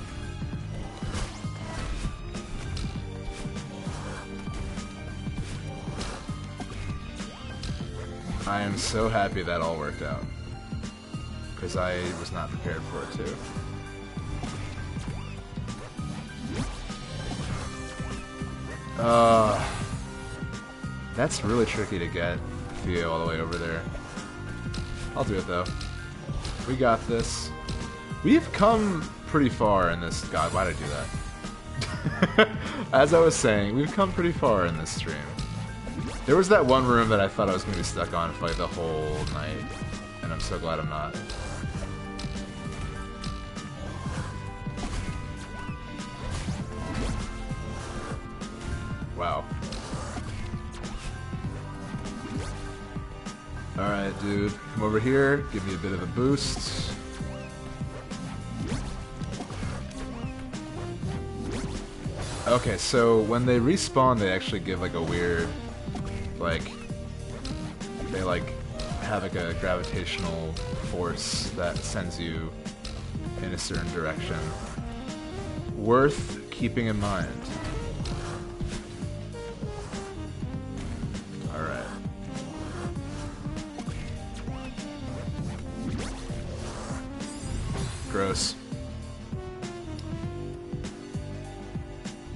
I am so happy that all worked out, because I was not prepared for it too. That's really tricky to get Theo all the way over there. I'll do it though. We got this. We've come pretty far in this. God, why'd I do that? As I was saying, we've come pretty far in this stream. There was that one room that I thought I was going to be stuck on for like the whole night, and I'm so glad I'm not. Wow. Alright, dude. Come over here, give me a bit of a boost. Okay, so when they respawn, they actually give like a weird, like, they like have like a gravitational force that sends you in a certain direction. Worth keeping in mind. Alright. Gross.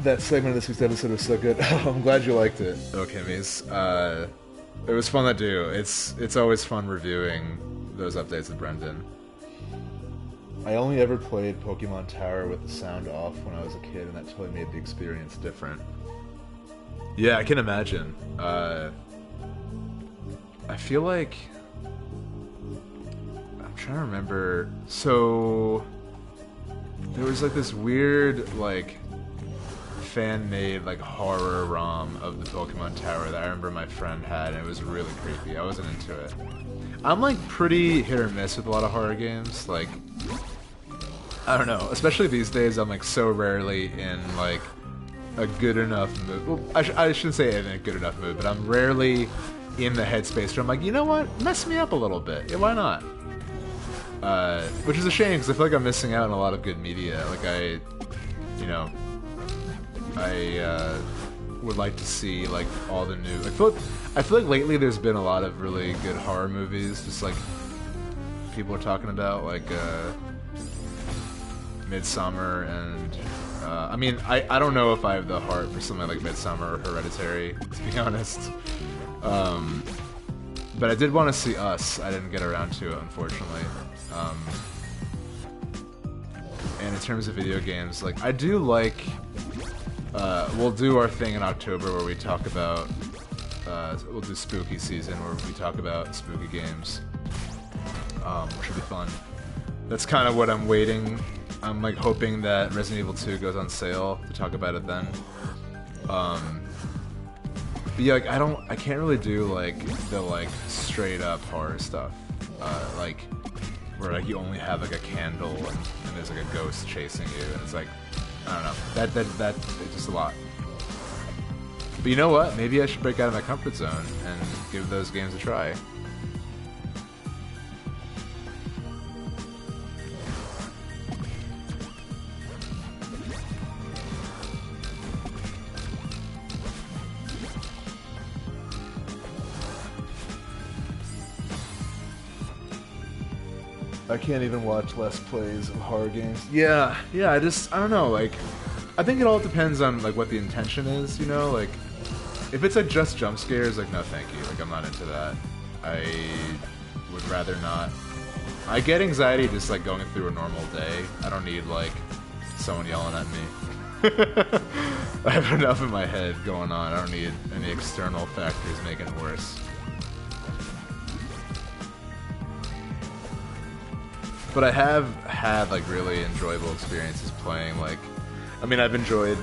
That segment of this week's episode was so good. I'm glad you liked it. Okay, Mies. It was fun to do. It's always fun reviewing those updates with Brendan. I only ever played Pokemon Tower with the sound off when I was a kid, and that totally made the experience different. Yeah, I can imagine. I feel like... I'm trying to remember... So... There was like this weird, like... fan-made like horror ROM of the Pokemon Tower that I remember my friend had, and it was really creepy. I wasn't into it. I'm like pretty hit or miss with a lot of horror games. Like, I don't know, especially these days I'm like so rarely in like a good enough mood. Well, I shouldn't say in a good enough mood, but I'm rarely in the headspace where I'm like, you know what, mess me up a little bit. Yeah, why not? Which is a shame, because I feel like I'm missing out on a lot of good media. Like I would like to see like all the new. I feel like lately there's been a lot of really good horror movies, just like people are talking about, like Midsummer and I mean I don't know if I have the heart for something like Midsummer or Hereditary, to be honest. But I did want to see Us. I didn't get around to it, unfortunately. And in terms of video games, like I do like. We'll do our thing in October where we talk about, we'll do spooky season where we talk about spooky games, which should be fun. That's kind of what I'm waiting. I'm like hoping that Resident Evil 2 goes on sale to talk about it then. But yeah, like I can't really do like the like straight up horror stuff, like where like you only have like a candle and there's like a ghost chasing you, and it's like, I don't know. That it's just a lot. But you know what? Maybe I should break out of my comfort zone and give those games a try. I can't even watch Let's Plays of horror games. Yeah, I don't know, like, I think it all depends on, like, what the intention is, you know? Like, if it's, like, just jump scares, like, no thank you. Like, I'm not into that. I would rather not. I get anxiety just, like, going through a normal day. I don't need, like, someone yelling at me. I have enough in my head going on. I don't need any external factors making it worse. But I have had like really enjoyable experiences playing. Like, I mean, I've enjoyed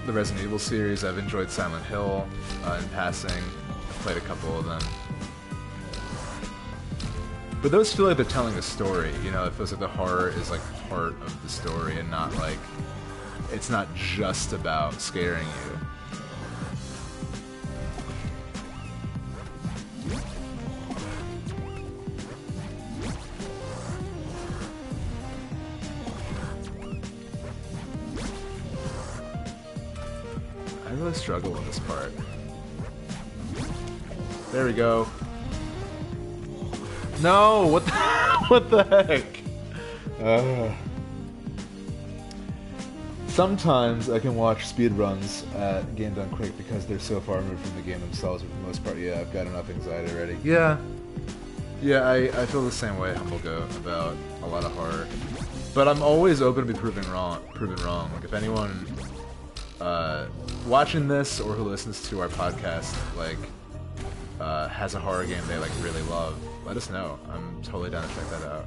the Resident Evil series. I've enjoyed Silent Hill in passing. I've played a couple of them. But those feel like they're telling a story, you know. It feels like the horror is like part of the story and not like it's not just about scaring you. I really struggle with this part. There we go. No, what the, what the heck? Sometimes I can watch speedruns at Game Done Quick because they're so far removed from the game themselves, but for the most part, yeah, I've got enough anxiety already. Yeah, I feel the same way, Humble Goat, about a lot of horror. But I'm always open to be proven wrong. Like, if anyone watching this or who listens to our podcast, like, has a horror game they like really love, let us know. I'm totally down to check that out.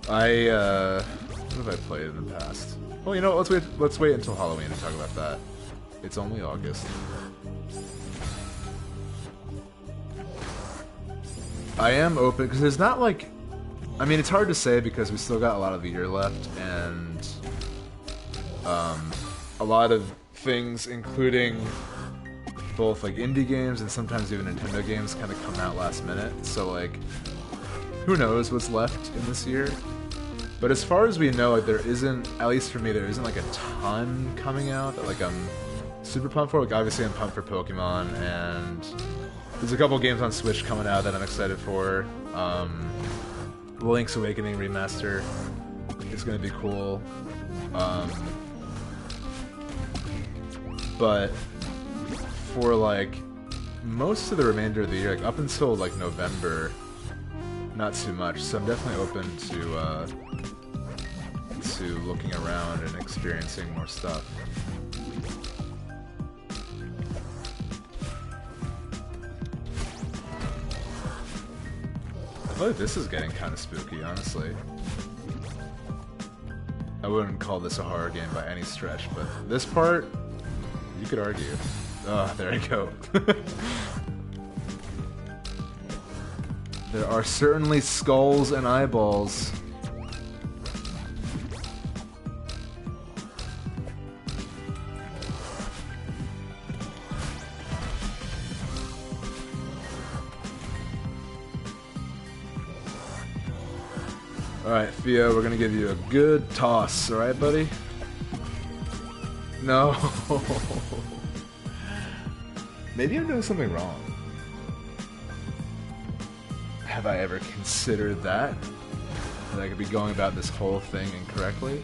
What have I played in the past? Well, you know, let's wait until Halloween to talk about that. It's only August. I am open because there's not like, I mean, it's hard to say because we still got a lot of the year left, and a lot of things, including both like indie games and sometimes even Nintendo games, kind of come out last minute. So like, who knows what's left in this year? But as far as we know, like, there isn't, at least for me, there isn't like a ton coming out that like I'm super pumped for. Like, obviously I'm pumped for Pokemon, and there's a couple games on Switch coming out that I'm excited for. Link's Awakening remaster is going to be cool. But for like most of the remainder of the year, like up until like November, not too much. So I'm definitely open to looking around and experiencing more stuff. I feel like this is getting kind of spooky, honestly. I wouldn't call this a horror game by any stretch, but this part, you could argue. Oh, there you go. There are certainly skulls and eyeballs. Alright, Theo, we're gonna give you a good toss, alright, buddy? No. Maybe I'm doing something wrong. Have I ever considered that? That I could be going about this whole thing incorrectly?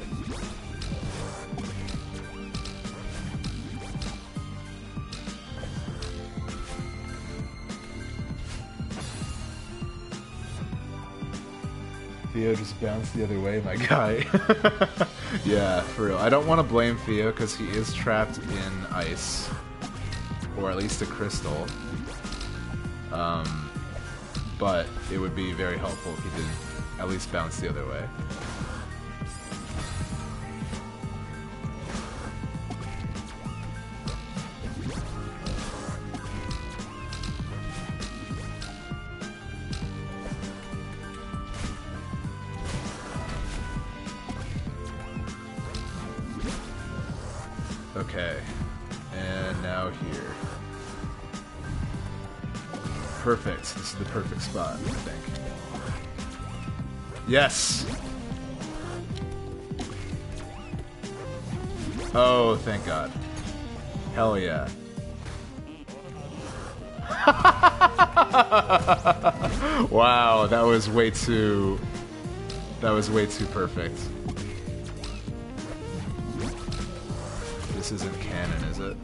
Theo just bounced the other way, my guy. Yeah, for real. I don't want to blame Theo because he is trapped in ice. Or at least a crystal. But it would be very helpful if he did at least bounce the other way. Okay, and now here. Perfect. This is the perfect spot, I think. Yes! Oh, thank God. Hell yeah. Wow, that was way too perfect. This isn't canon, is it?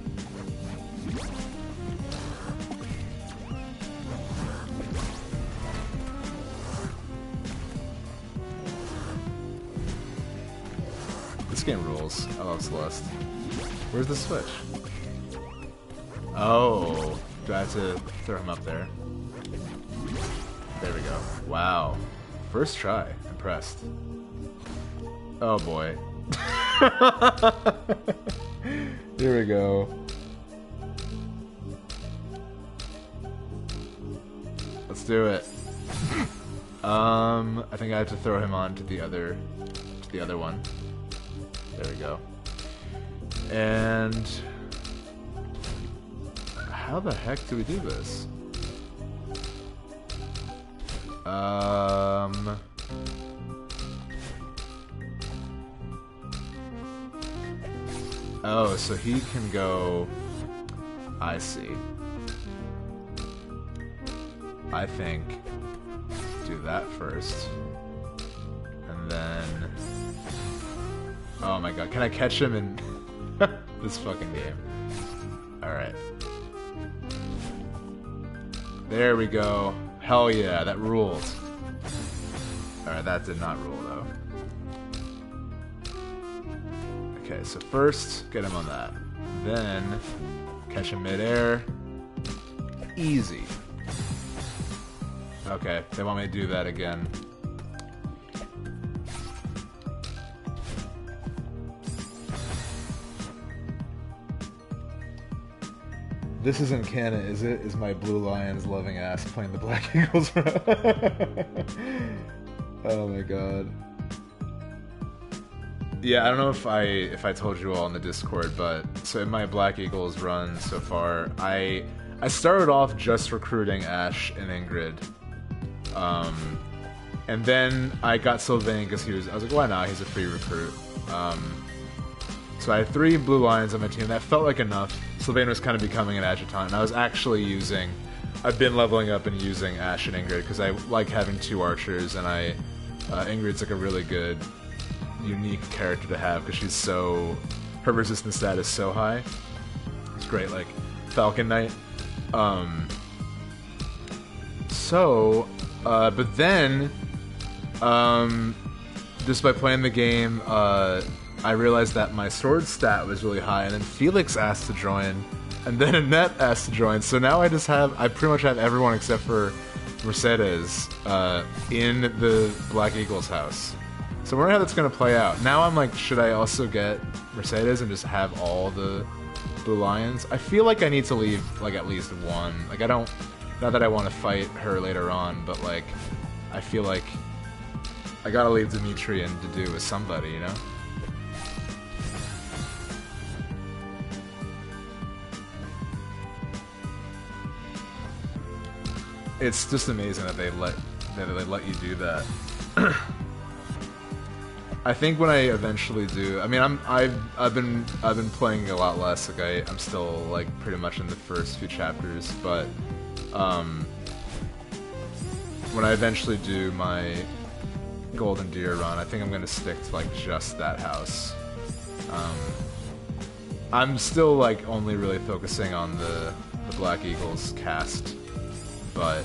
This game rules. I love Celeste. Where's the switch? Oh, do I have to throw him up there? There we go. Wow. First try. Impressed. Oh boy. Here we go. do it. I think I have to throw him on to the other one. There we go. And how the heck do we do this? Oh, so he can go... I see. I think do that first. And then... Oh my god, can I catch him in this fucking game? Alright. There we go. Hell yeah, that ruled. Alright, that did not rule though. Okay, so first, get him on that. Then, catch him midair. Easy. Okay, they want me to do that again. This isn't canon, is it? Is my Blue Lions loving ass playing the Black Eagles? Oh my god. Yeah, I don't know if I told you all in the Discord, but so in my Black Eagles run so far, I started off just recruiting Ash and Ingrid. And then I got Sylvain because I was like, why not? He's a free recruit. So I had 3 Blue Lions on my team. That felt like enough. Sylvain was kind of becoming an adjutant, and I was actually I've been leveling up and using Ash and Ingrid because I like having 2 archers, and Ingrid's like a really good, unique character to have because she's her resistance stat is so high. It's great, like Falcon Knight. But then, just by playing the game, I realized that my sword stat was really high, and then Felix asked to join, and then Annette asked to join, so now I pretty much have everyone except for Mercedes in the Black Eagles house. So I wonder how that's going to play out. Now I'm like, should I also get Mercedes and just have all the Blue Lions? I feel like I need to leave, like, at least one. Like, not that I want to fight her later on, but, like, I feel like I gotta leave Dimitri and to do with somebody, you know? It's just amazing that they let you do that. I think when I eventually do, I mean, I've been playing a lot less. Like I'm still like pretty much in the first few chapters, but when I eventually do my Golden Deer run, I think I'm gonna stick to like just that house. I'm still like only really focusing on the Black Eagles cast, but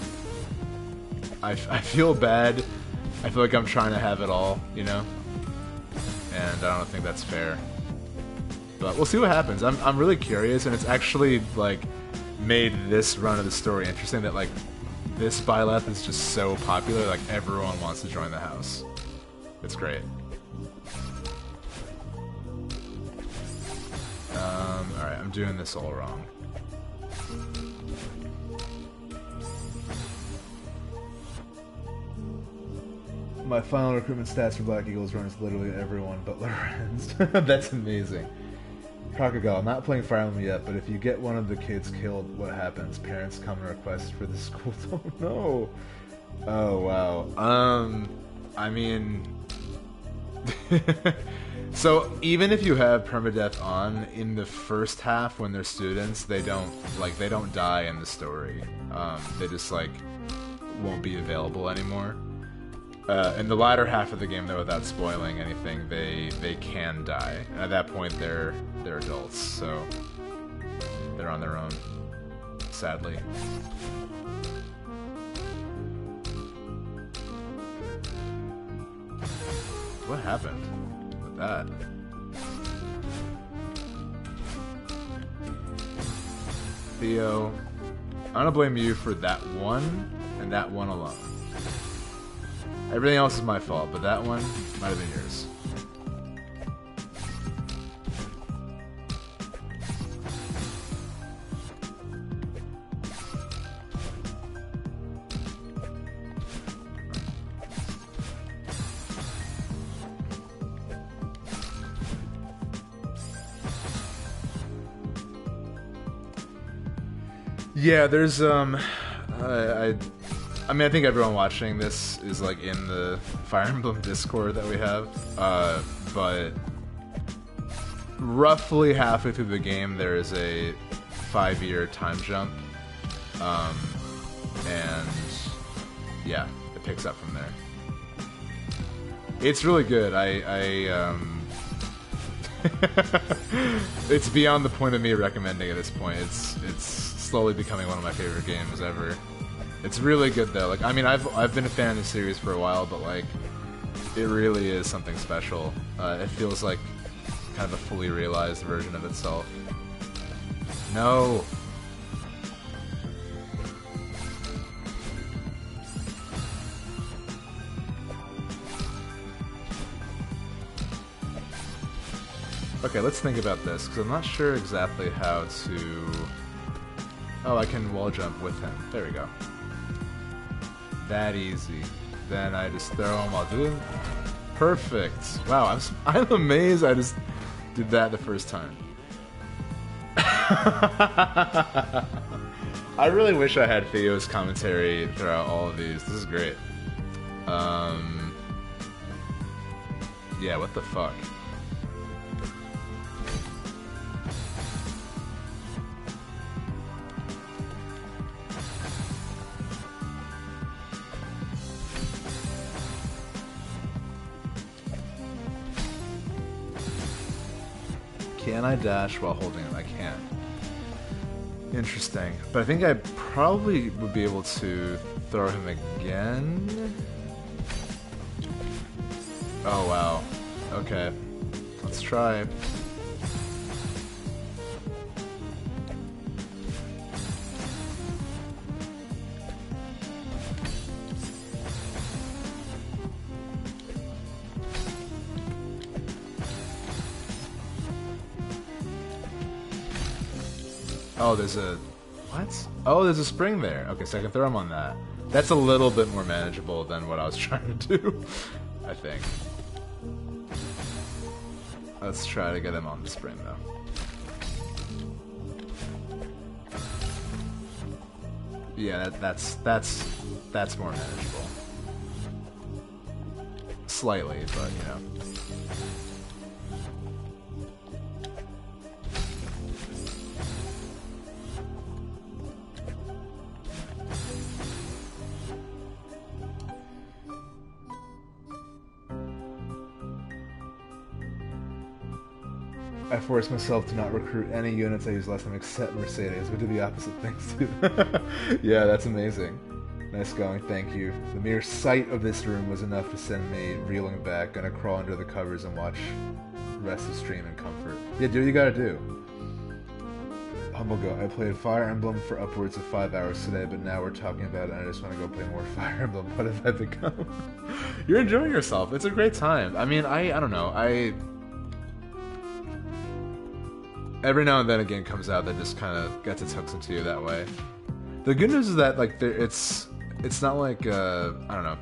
I feel bad. I feel like I'm trying to have it all, you know? And I don't think that's fair. But we'll see what happens. I'm really curious, and it's actually like made this run of the story interesting that like this Byleth is just so popular, like everyone wants to join the house. It's great. Alright, I'm doing this all wrong. My final recruitment stats for Black Eagles run is literally everyone but Lorenz. That's amazing. Crocodile, not playing Fire Emblem yet, but if you get one of the kids killed, what happens? Parents come and request for the school. Oh no. Oh wow. I mean, so even if you have permadeath on in the first half when they're students, they don't die in the story. They just like won't be available anymore. In the latter half of the game, though, without spoiling anything, they can die. And at that point, they're adults, so they're on their own, sadly. What happened with that? Theo, I'm gonna blame you for that one and that one alone. Everything else is my fault, but that one might have been yours. Yeah, there's I mean, I think everyone watching this is like in the Fire Emblem Discord that we have, but roughly halfway through the game there is a 5-year time jump, and yeah, it picks up from there. It's really good. It's beyond the point of me recommending at this point. It's slowly becoming one of my favorite games ever. It's really good though. Like, I mean, I've been a fan of the series for a while, but like, it really is something special. It feels like kind of a fully realized version of itself. No. Okay, let's think about this, because I'm not sure exactly how to... Oh, I can wall jump with him. There we go. That easy. Then I just throw him while doing... Perfect! Wow, I'm amazed I just did that the first time. I really wish I had Theo's commentary throughout all of these. This is great. Yeah, what the fuck? Can I dash while holding it? I can. Interesting. But I think I probably would be able to throw him again. Oh, wow. Okay. Let's try. Oh, there's a... What? Oh, there's a spring there. Okay, so I can throw him on that. That's a little bit more manageable than what I was trying to do, I think. Let's try to get him on the spring, though. Yeah, that's more manageable. Slightly, but, you know. I force myself to not recruit any units I use last time except Mercedes, but do the opposite things too. Yeah, that's amazing. Nice going, thank you. The mere sight of this room was enough to send me reeling back. Gonna crawl under the covers and watch the rest of the stream in comfort. Yeah, do what you gotta do. Humble Go. I played Fire Emblem for upwards of 5 hours today, but now we're talking about it and I just want to go play more Fire Emblem. What have I become? You're enjoying yourself. It's a great time. I mean, I don't know. Every now and then a game comes out that just kind of gets its hooks into you that way. The good news is that like it's not like I don't know.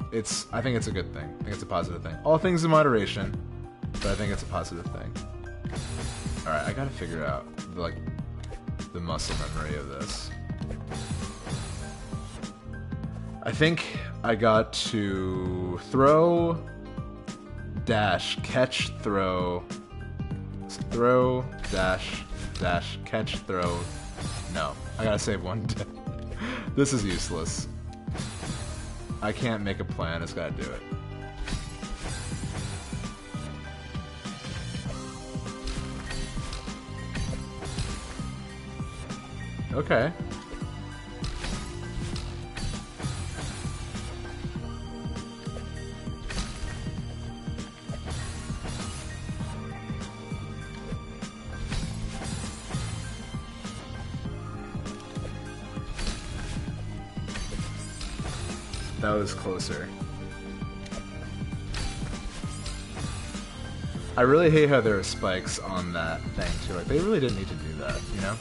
I think it's a good thing. I think it's a positive thing. All things in moderation, but I think it's a positive thing. All right, I gotta figure out the muscle memory of this. I think I got to throw, dash, catch, throw, dash, catch, throw. No, I gotta save one day. This is useless. I can't make a plan, it's gotta do it. Okay. That was closer. I really hate how there are spikes on that thing too. Like, they really didn't need to do that, you know?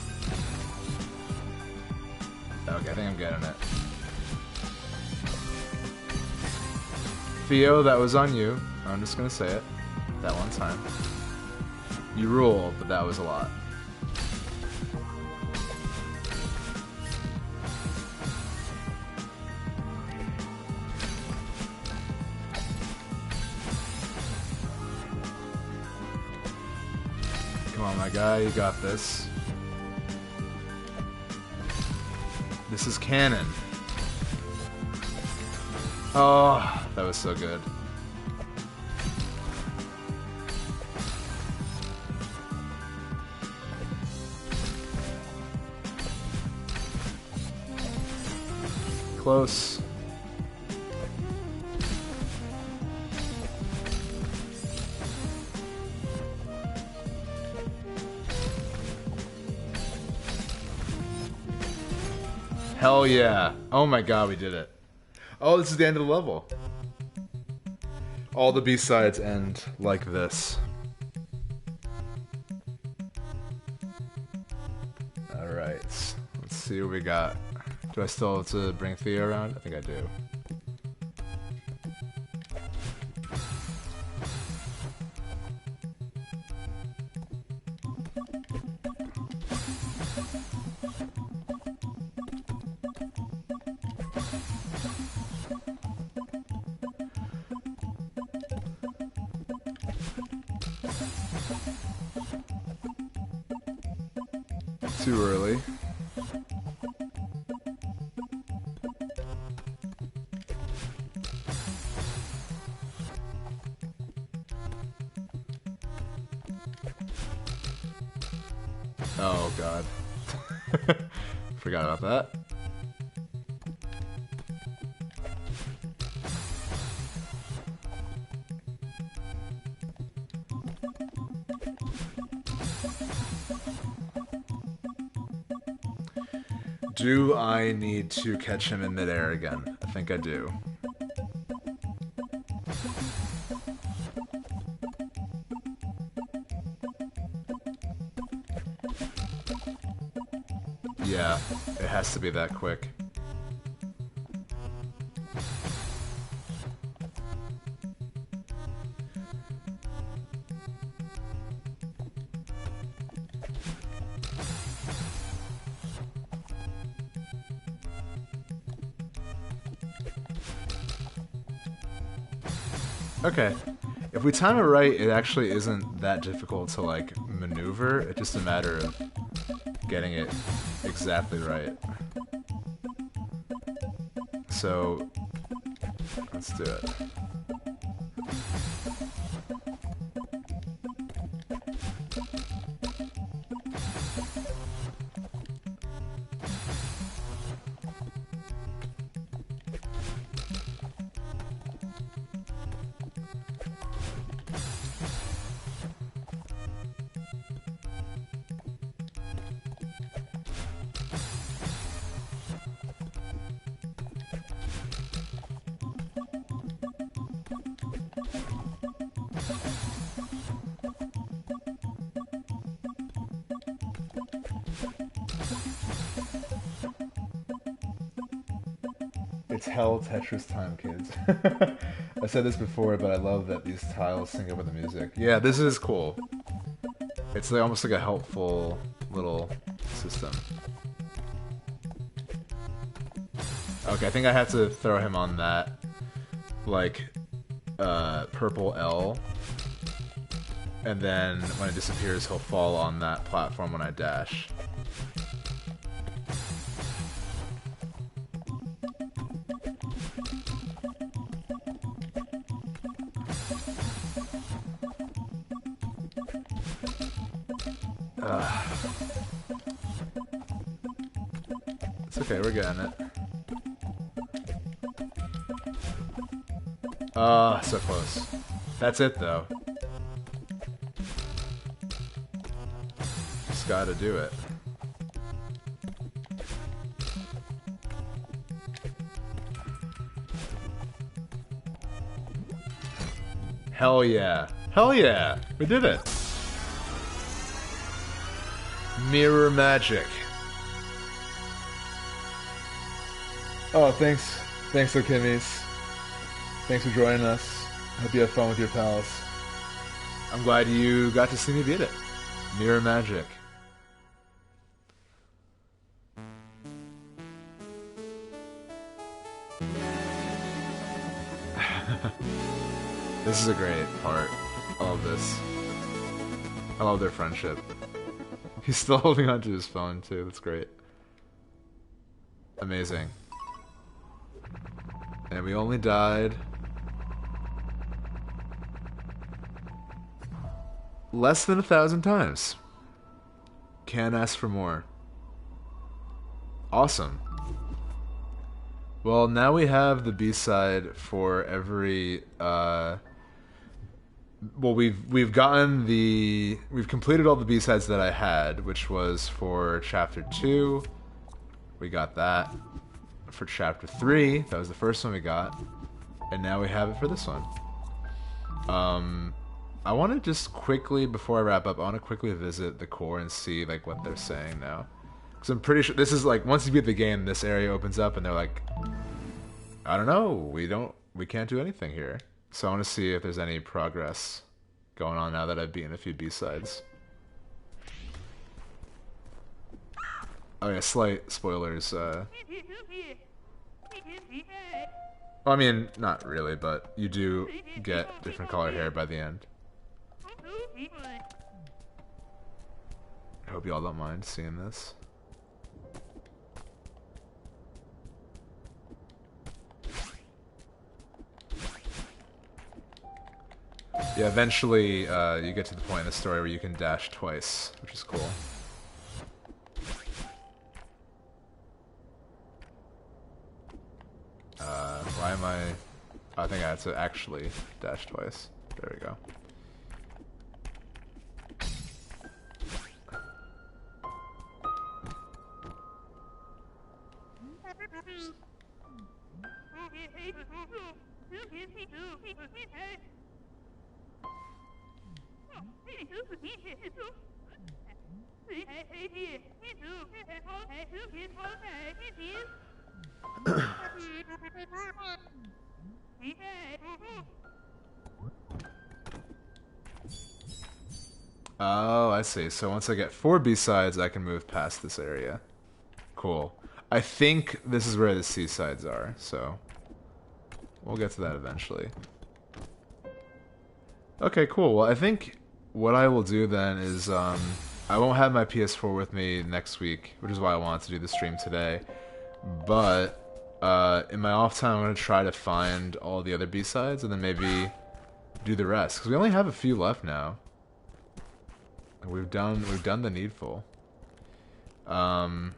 Okay, I think I'm getting it. Theo, that was on you. I'm just gonna say it. That one time. You rule, but that was a lot. on, my guy, you got this. This is canon. Oh, that was so good. Close. Hell yeah. Oh my god, we did it. Oh, this is the end of the level. All the B-sides end like this. Alright, let's see what we got. Do I still have to bring Theo around? I think I do. Too early. Oh god. Forgot about that. Do I need to catch him in midair again? I think I do. Yeah, it has to be that quick. Okay. If we time it right, it actually isn't that difficult to, like, maneuver. It's just a matter of getting it exactly right. So, let's do it. It's hell Tetris time, kids. I said this before, but I love that these tiles sync up with the music. Yeah, this is cool. It's like almost like a helpful little system. Okay, I think I have to throw him on that, like, purple L. And then when it disappears, he'll fall on that platform when I dash. It's okay, we're getting it. So close. That's it, though. Just gotta do it. Hell yeah. Hell yeah! We did it! Mirror magic. Oh, thanks. Thanks, Okimis. Thanks for joining us. I hope you have fun with your pals. I'm glad you got to see me beat it. Mirror magic. This is a great part. I love this. I love their friendship. He's still holding onto his phone too. That's great. Amazing. And we only died less than 1,000 times. Can't ask for more. Awesome. Well, now we have the B-side for every well, we've completed all the B-sides that I had, which was for chapter 2. We got that. For chapter 3, that was the first one we got. And now we have it for this one. I want to just quickly, before I wrap up, I want to quickly visit the core and see like what they're saying now. Because I'm pretty sure this is like, once you beat the game, this area opens up and they're like, I don't know, we can't do anything here. So I want to see if there's any progress going on now that I've beaten a few B-sides. Oh yeah, slight spoilers. Well, I mean, not really, but you do get different colored hair by the end. I hope you all don't mind seeing this. Yeah, eventually you get to the point in the story where you can dash twice, which is cool. Why am I think I had to actually dash twice. There we go. Oh, I see. So once I get 4 B-sides, I can move past this area. Cool. I think this is where the C-sides are, so we'll get to that eventually. Okay, cool. Well, I think what I will do then is I won't have my PS4 with me next week, which is why I wanted to do the stream today. But in my off time, I'm going to try to find all the other B-sides and then maybe do the rest. Because we only have a few left now. We've done the needful. But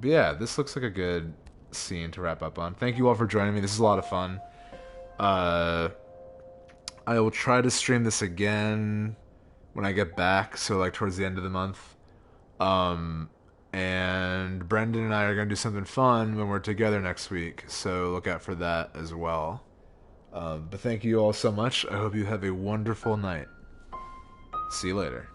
yeah, this looks like a good scene to wrap up on. Thank you all for joining me. This is a lot of fun. I will try to stream this again when I get back, so like towards the end of the month. And Brendan and I are going to do something fun when we're together next week, so look out for that as well. But thank you all so much. I hope you have a wonderful night. See you later.